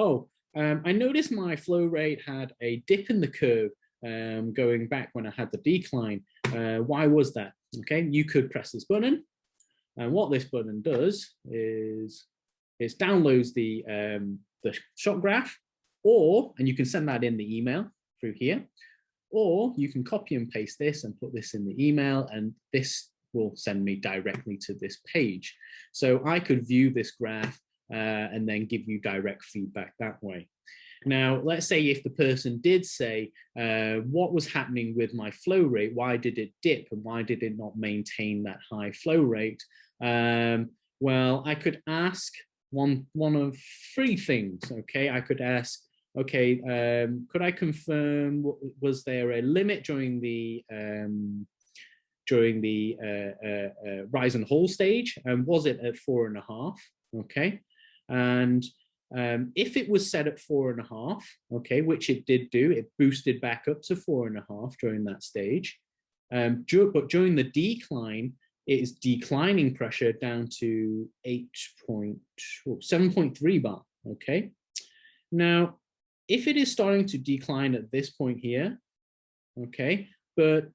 I noticed my flow rate had a dip in the curve going back when I had the decline. Why was that? Okay, you could press this button, and what this button does is it downloads the shot graph, and you can send that in the email through here, or you can copy and paste this and put this in the email, and this will send me directly to this page. So I could view this graph and then give you direct feedback that way. Now, let's say if the person did say, what was happening with my flow rate? Why did it dip, and why did it not maintain that high flow rate? Well, I could ask one of 3 things. Okay, I could ask, okay, could I confirm, was there a limit during the rise and fall stage, and was it at 4.5? Okay, and if it was set at 4.5, okay, which it did do, it boosted back up to 4.5 during that stage. But during the decline, it is declining pressure down to 7.3 bar. Okay, now if it is starting to decline at this point here, okay, but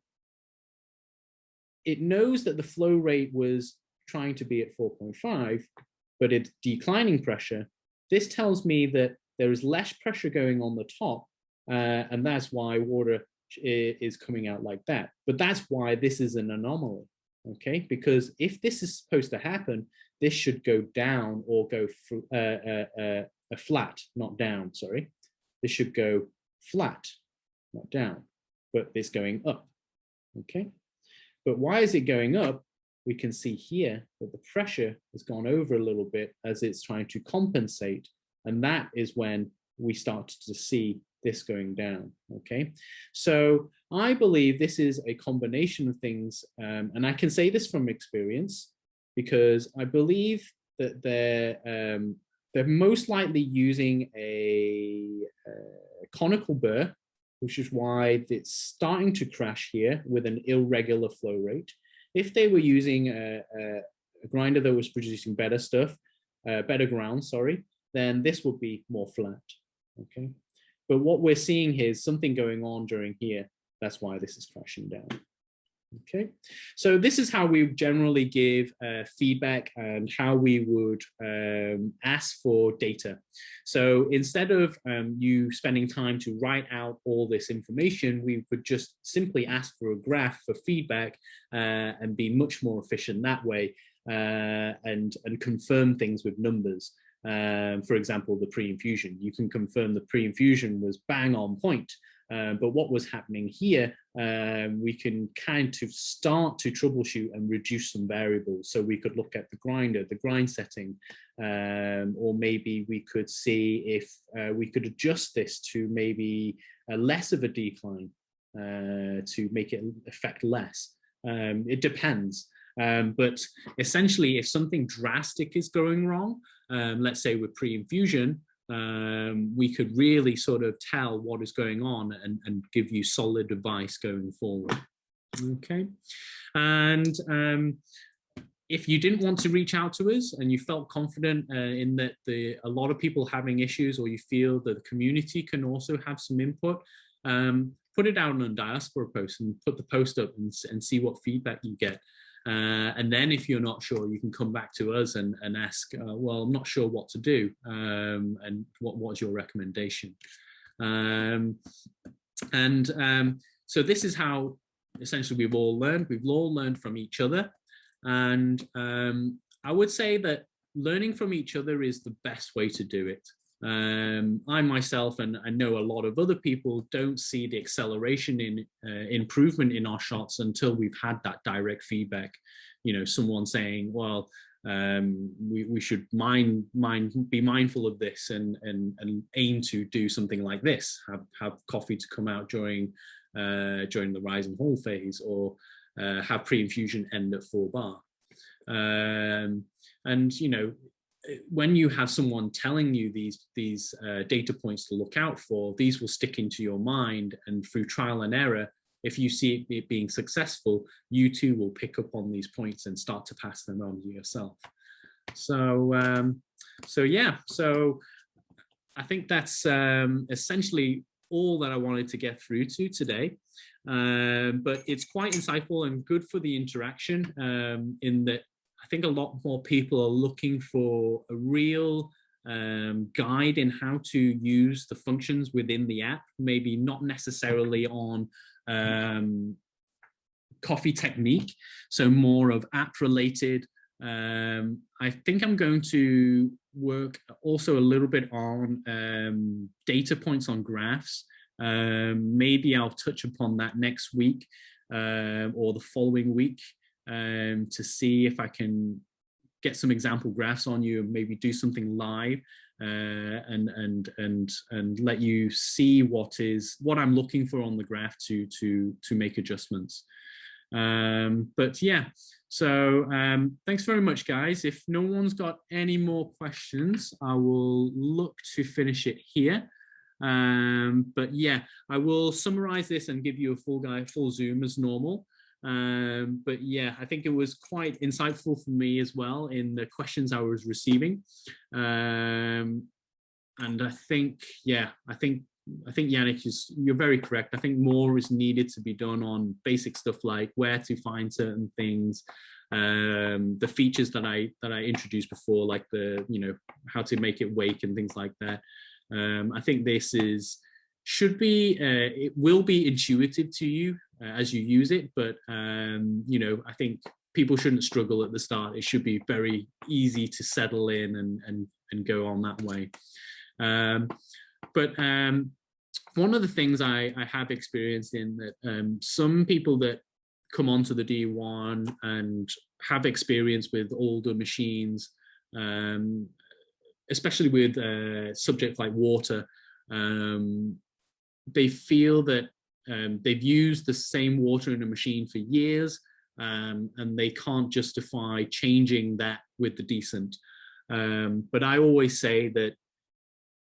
it knows that the flow rate was trying to be at 4.5, but it's declining pressure. This tells me that there is less pressure going on the top, and that's why water is coming out like that. But that's why this is an anomaly, okay? Because if this is supposed to happen, this should go down or go flat, not down, sorry. This should go flat, not down, but it's going up, okay? But why is it going up? We can see here that the pressure has gone over a little bit as it's trying to compensate. And that is when we start to see this going down, okay? So I believe this is a combination of things, and I can say this from experience, because I believe that they're most likely using a conical burr, which is why it's starting to crash here with an irregular flow rate. If they were using a grinder that was producing better stuff, better ground, sorry, then this would be more flat, okay? But what we're seeing here is something going on during here. That's why this is crashing down. Okay, so this is how we generally give feedback and how we would ask for data. So instead of you spending time to write out all this information, we would just simply ask for a graph for feedback and be much more efficient that way, and confirm things with numbers. For example, the pre-infusion. You can confirm the pre-infusion was bang on point. But what was happening here, we can kind of start to troubleshoot and reduce some variables. So we could look at the grinder, the grind setting, or maybe we could see if we could adjust this to maybe less of a decline to make it affect less. It depends. But essentially, if something drastic is going wrong, let's say with pre-infusion, we could really sort of tell what is going on and give you solid advice going forward. Okay, and if you didn't want to reach out to us and you felt confident in that a lot of people having issues, or you feel that the community can also have some input, put it out on a diaspora post and put the post up and see what feedback you get. And then if you're not sure, you can come back to us and ask, well, I'm not sure what to do, and what's your recommendation? So this is how essentially we've all learned from each other. And I would say that learning from each other is the best way to do it. I myself, and I know a lot of other people, don't see the acceleration in improvement in our shots until we've had that direct feedback. Someone saying, well, we should be mindful of this and aim to do something like this, have coffee to come out during the rise and fall phase, or have pre-infusion end at 4 bar. When you have someone telling you these data points to look out for, these will stick into your mind, and through trial and error, if you see it being successful, you too will pick up on these points and start to pass them on to yourself. So I think that's essentially all that I wanted to get through to today. But it's quite insightful and good for the interaction, in that I think a lot more people are looking for a real guide in how to use the functions within the app, maybe not necessarily on coffee technique, so more of app related. I think I'm going to work also a little bit on data points on graphs. Maybe I'll touch upon that next week or the following week, to see if I can get some example graphs on you and maybe do something live, and let you see what I'm looking for on the graph to make adjustments. But yeah, so thanks very much, guys. If no one's got any more questions, I will look to finish it here. But yeah, I will summarize this and give you a full Zoom as normal. But yeah, I think it was quite insightful for me as well in the questions I was receiving. And I think, yeah, I think Yannick, you're very correct. I think more is needed to be done on basic stuff like where to find certain things, the features that I introduced before, like how to make it wake and things like that. I think this it will be intuitive to you as you use it, but I think people shouldn't struggle at the start. It should be very easy to settle in and go on that way. But one of the things I have experienced in that some people that come onto the DE1 and have experience with older machines, especially with subjects like water, they feel that they've used the same water in a machine for years, and they can't justify changing that with the decent. But I always say that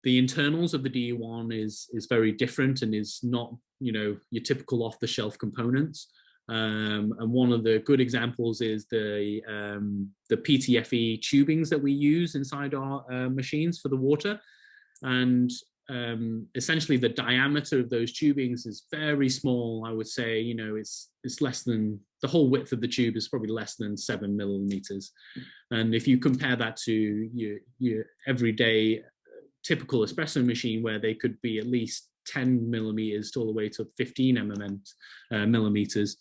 the internals of the DE1 is very different and is not, your typical off-the-shelf components. And one of the good examples is the PTFE tubings that we use inside our machines for the water. And essentially the diameter of those tubings is very small. I would say, it's less than, the whole width of the tube is probably less than 7 millimeters. And if you compare that to your everyday typical espresso machine, where they could be at least 10 millimeters all the way to 15 millimeters,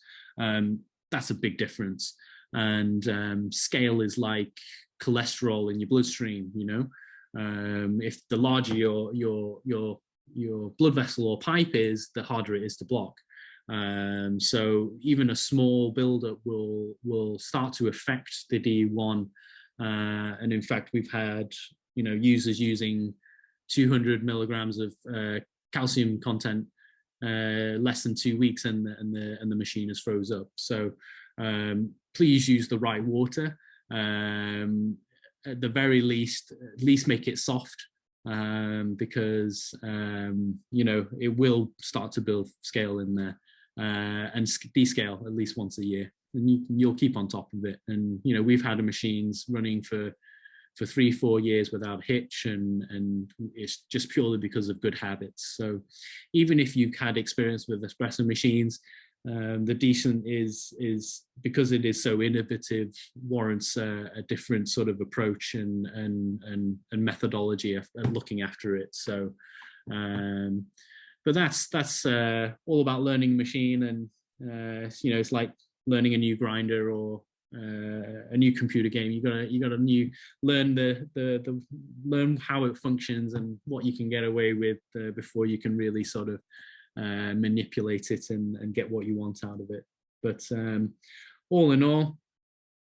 that's a big difference. And scale is like cholesterol in your bloodstream. If the larger your blood vessel or pipe is, the harder it is to block. So even a small buildup will start to affect the DE1. And in fact, we've had users using 200 milligrams of calcium content less than 2 weeks, and the machine is froze up. So please use the right water. At the very least, at least make it soft, because it will start to build scale in there, and descale at least once a year, and you'll keep on top of it. And we've had machines running for 3-4 years without hitch, and it's just purely because of good habits. So even if you've had experience with espresso machines, the decent is because it is so innovative, warrants a different sort of approach and methodology of looking after it. So But that's all about learning machine, and you know, it's like learning a new grinder or a new computer game. You gotta learn how it functions and what you can get away with before you can really sort of manipulate it and get what you want out of it. But all in all,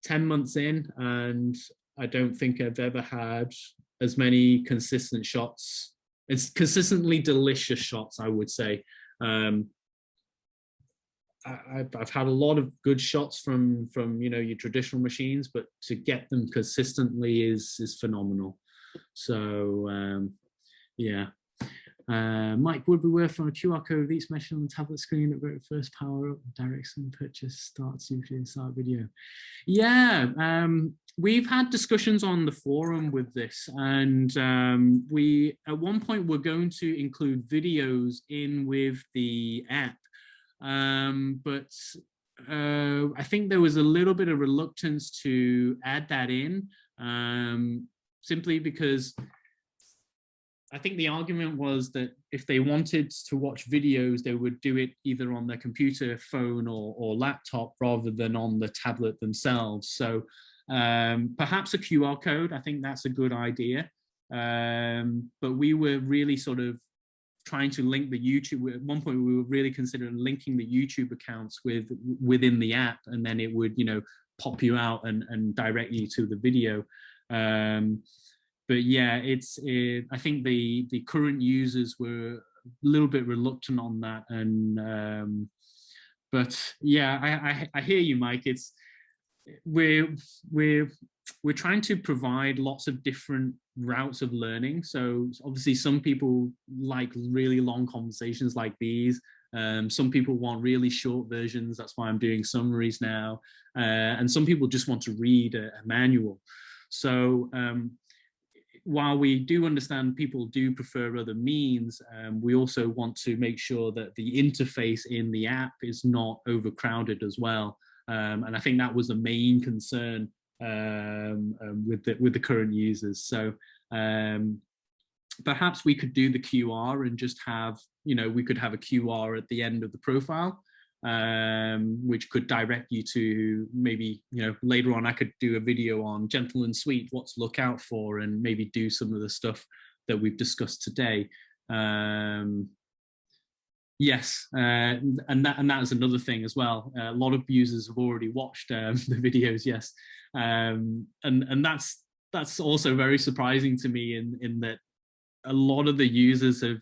10 months in, and I don't think I've ever had as many consistent shots. It's consistently delicious shots, I would say. I've had a lot of good shots from you know, your traditional machines, but to get them consistently is phenomenal. So yeah. Mike, would be worth on a QR code of each machine on the tablet screen at very first power up, direction purchase, start video. Yeah, we've had discussions on the forum with this, and we at one point were going to include videos in with the app, but I think there was a little bit of reluctance to add that in, simply because I think the argument was that if they wanted to watch videos, they would do it either on their computer, phone, or laptop rather than on the tablet themselves. So perhaps a QR code, I think that's a good idea. But we were really sort of trying to link the YouTube. At one point, we were really considering linking the YouTube accounts within the app, and then it would, you know, pop you out and direct you to the video. But yeah, I think the current users were a little bit reluctant on that, and but yeah, I hear you, Mike. We're trying to provide lots of different routes of learning. So obviously, some people like really long conversations like these. Some people want really short versions. That's why I'm doing summaries now, and some people just want to read a manual. So while we do understand people do prefer other means, we also want to make sure that the interface in the app is not overcrowded as well. And I think that was the main concern with the current users. So perhaps we could do the QR and just have, you know, we could have a QR at the end of the profile, which could direct you to maybe, you know, later on I could do a video on Gentle and Sweet, what to look out for, and maybe do some of the stuff that we've discussed today. Yes, and that is another thing as well. A lot of users have already watched the videos, yes, and that's also very surprising to me in that a lot of the users have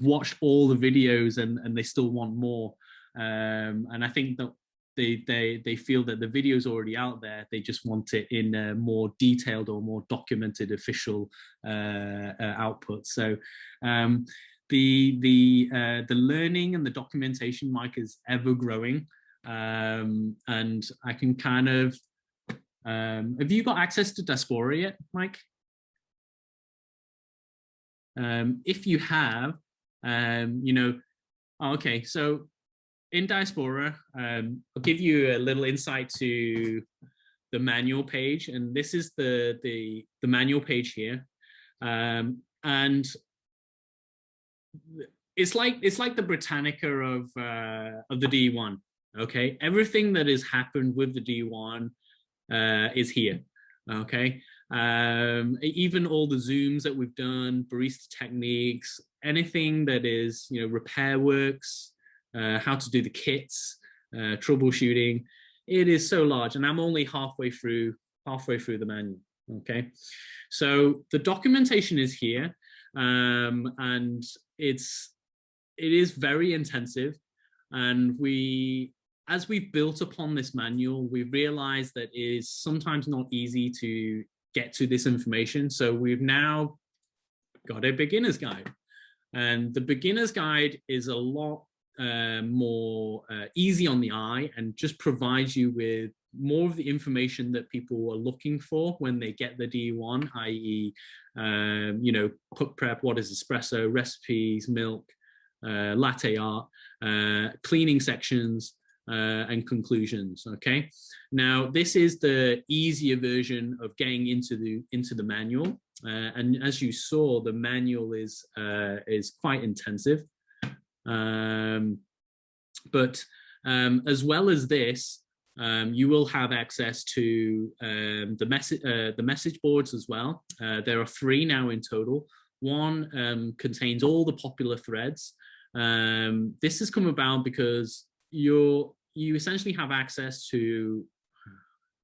watched all the videos and they still want more, and I think that they feel that the video is already out there. They just want it in a more detailed or more documented official output. So the learning and the documentation, Mike, is ever growing, and I can kind of have you got access to Diaspora yet, Mike? If you have, you know, okay, so in Diaspora, I'll give you a little insight to the manual page, and this is the manual page here, and it's like the Britannica of the DE1. Okay, everything that has happened with the DE1 is here. Okay, even all the zooms that we've done, barista techniques, anything that is, you know, repair works, how to do the kits, troubleshooting. It is so large, and I'm only halfway through the manual. Okay, so the documentation is here, and it is very intensive, and as we've built upon this manual, we've realized that it is sometimes not easy to get to this information. So we've now got a beginner's guide, and the beginner's guide is a lot more easy on the eye and just provides you with more of the information that people are looking for when they get the DE1, i.e., you know, cook prep, what is espresso, recipes, milk, latte art, cleaning sections, and conclusions. Okay, now this is the easier version of getting into the manual. And as you saw, the manual is quite intensive. But as well as this, you will have access to the message boards as well. There are 3 now in total. One contains all the popular threads. This has come about because you essentially have access to,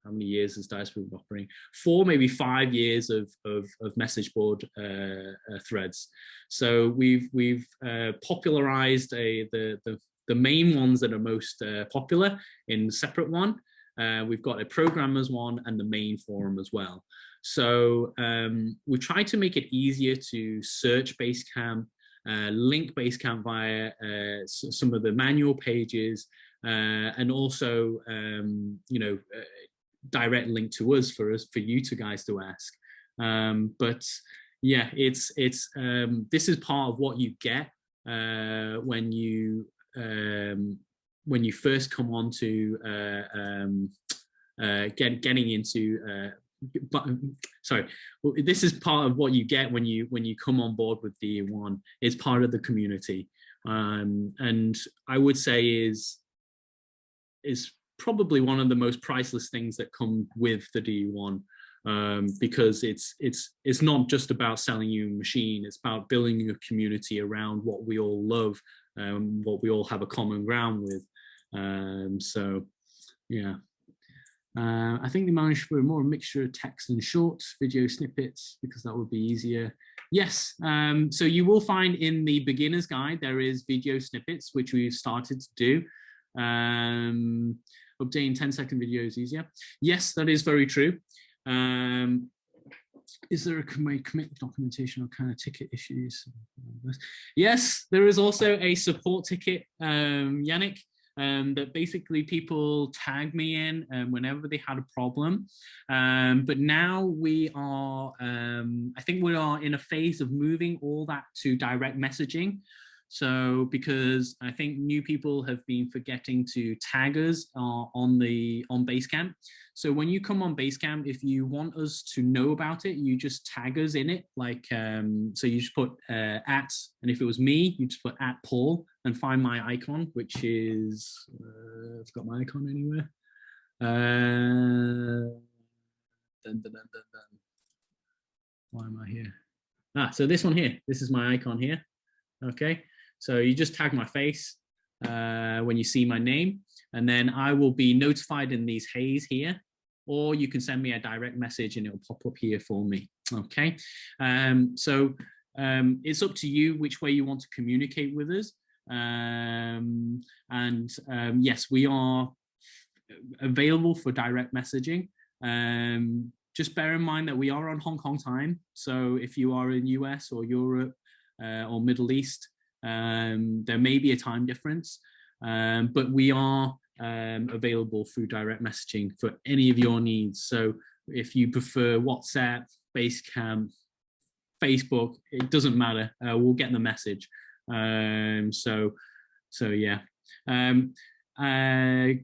how many years has Dice been operating? 4, maybe 5 years of message board threads. So we've popularized the main ones that are most popular in a separate one. We've got a programmers one and the main forum as well. So we try to make it easier to search Basecamp, link Basecamp via some of the manual pages, and also direct link to us for you guys to ask. But yeah, it's this is part of what you get when you first come on to getting into sorry, this is part of what you get when you come on board with DE1. It's part of the community, and I would say is probably one of the most priceless things that come with the DE1, because it's not just about selling you a machine. It's about building a community around what we all love, what we all have a common ground with. So yeah, I think they managed for more mixture of text and short video snippets because that would be easier. Yes, so you will find in the beginner's guide there is video snippets which we've started to do. Updating 10-second videos easier. Yes, that is very true. Is there a commit documentation or kind of ticket issues? Yes, there is also a support ticket, Yannick, that basically people tag me in whenever they had a problem. But now we are, I think we are in a phase of moving all that to direct messaging. So because I think new people have been forgetting to tag us on Basecamp. So when you come on Basecamp, if you want us to know about it, you just tag us in it. Like, so you just put @ and if it was me, you just put @Paul and find my icon, which is, I've got my icon anywhere. Why am I here? So this one here, this is my icon here. Okay. So you just tag my face when you see my name, and then I will be notified in these haze here, or you can send me a direct message and it'll pop up here for me. Okay. So it's up to you which way you want to communicate with us. Yes, we are available for direct messaging. Just bear in mind that we are on Hong Kong time. So if you are in US or Europe, or Middle East, there may be a time difference, but we are available through direct messaging for any of your needs. So if you prefer WhatsApp, Basecamp, Facebook, it doesn't matter. We'll get the message. So yeah.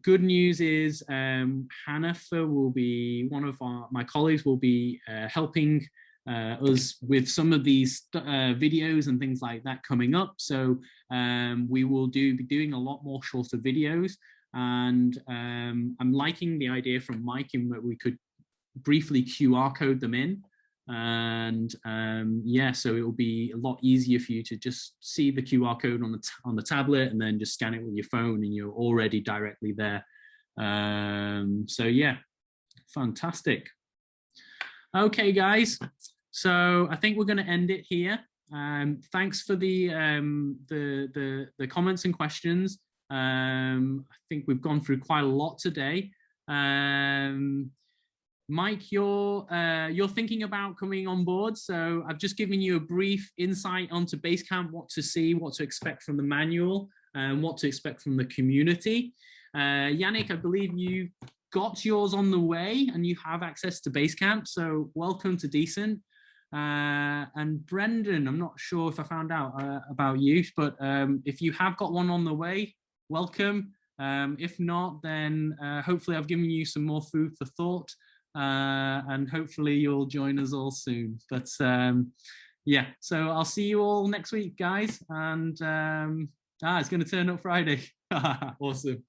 Good news is Hannaffer will be, one of my colleagues will be helping us with some of these videos and things like that coming up. So we will be doing a lot more shorter videos, and I'm liking the idea from Mike in that we could briefly QR code them in, and yeah, so it will be a lot easier for you to just see the QR code on the tablet and then just scan it with your phone and you're already directly there. So yeah, fantastic. Okay, guys. So I think we're going to end it here. Thanks for the comments and questions. I think we've gone through quite a lot today. Mike, you're thinking about coming on board. So I've just given you a brief insight onto Basecamp, what to see, what to expect from the manual, and what to expect from the community. Yannick, I believe you got yours on the way and you have access to Basecamp, so welcome to Decent. And Brendan, I'm not sure if I found out about you, but if you have got one on the way, welcome. If not, then hopefully I've given you some more food for thought. and hopefully you'll join us all soon. But yeah, so I'll see you all next week, guys. And it's going to turn up Friday. Awesome.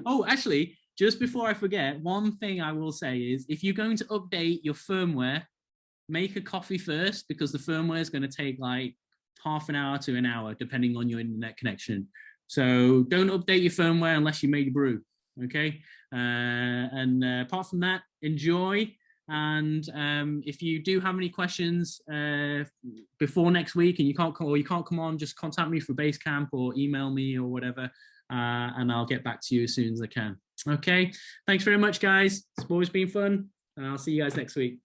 Oh, actually, just before I forget, one thing I will say is if you're going to update your firmware, make a coffee first, because the firmware is going to take like half an hour to an hour, depending on your internet connection. So don't update your firmware unless you made a brew. Okay. And apart from that, enjoy. And if you do have any questions before next week and you can't come on, just contact me for Basecamp or email me or whatever, and I'll get back to you as soon as I can. Okay. Thanks very much, guys. It's always been fun, and I'll see you guys next week.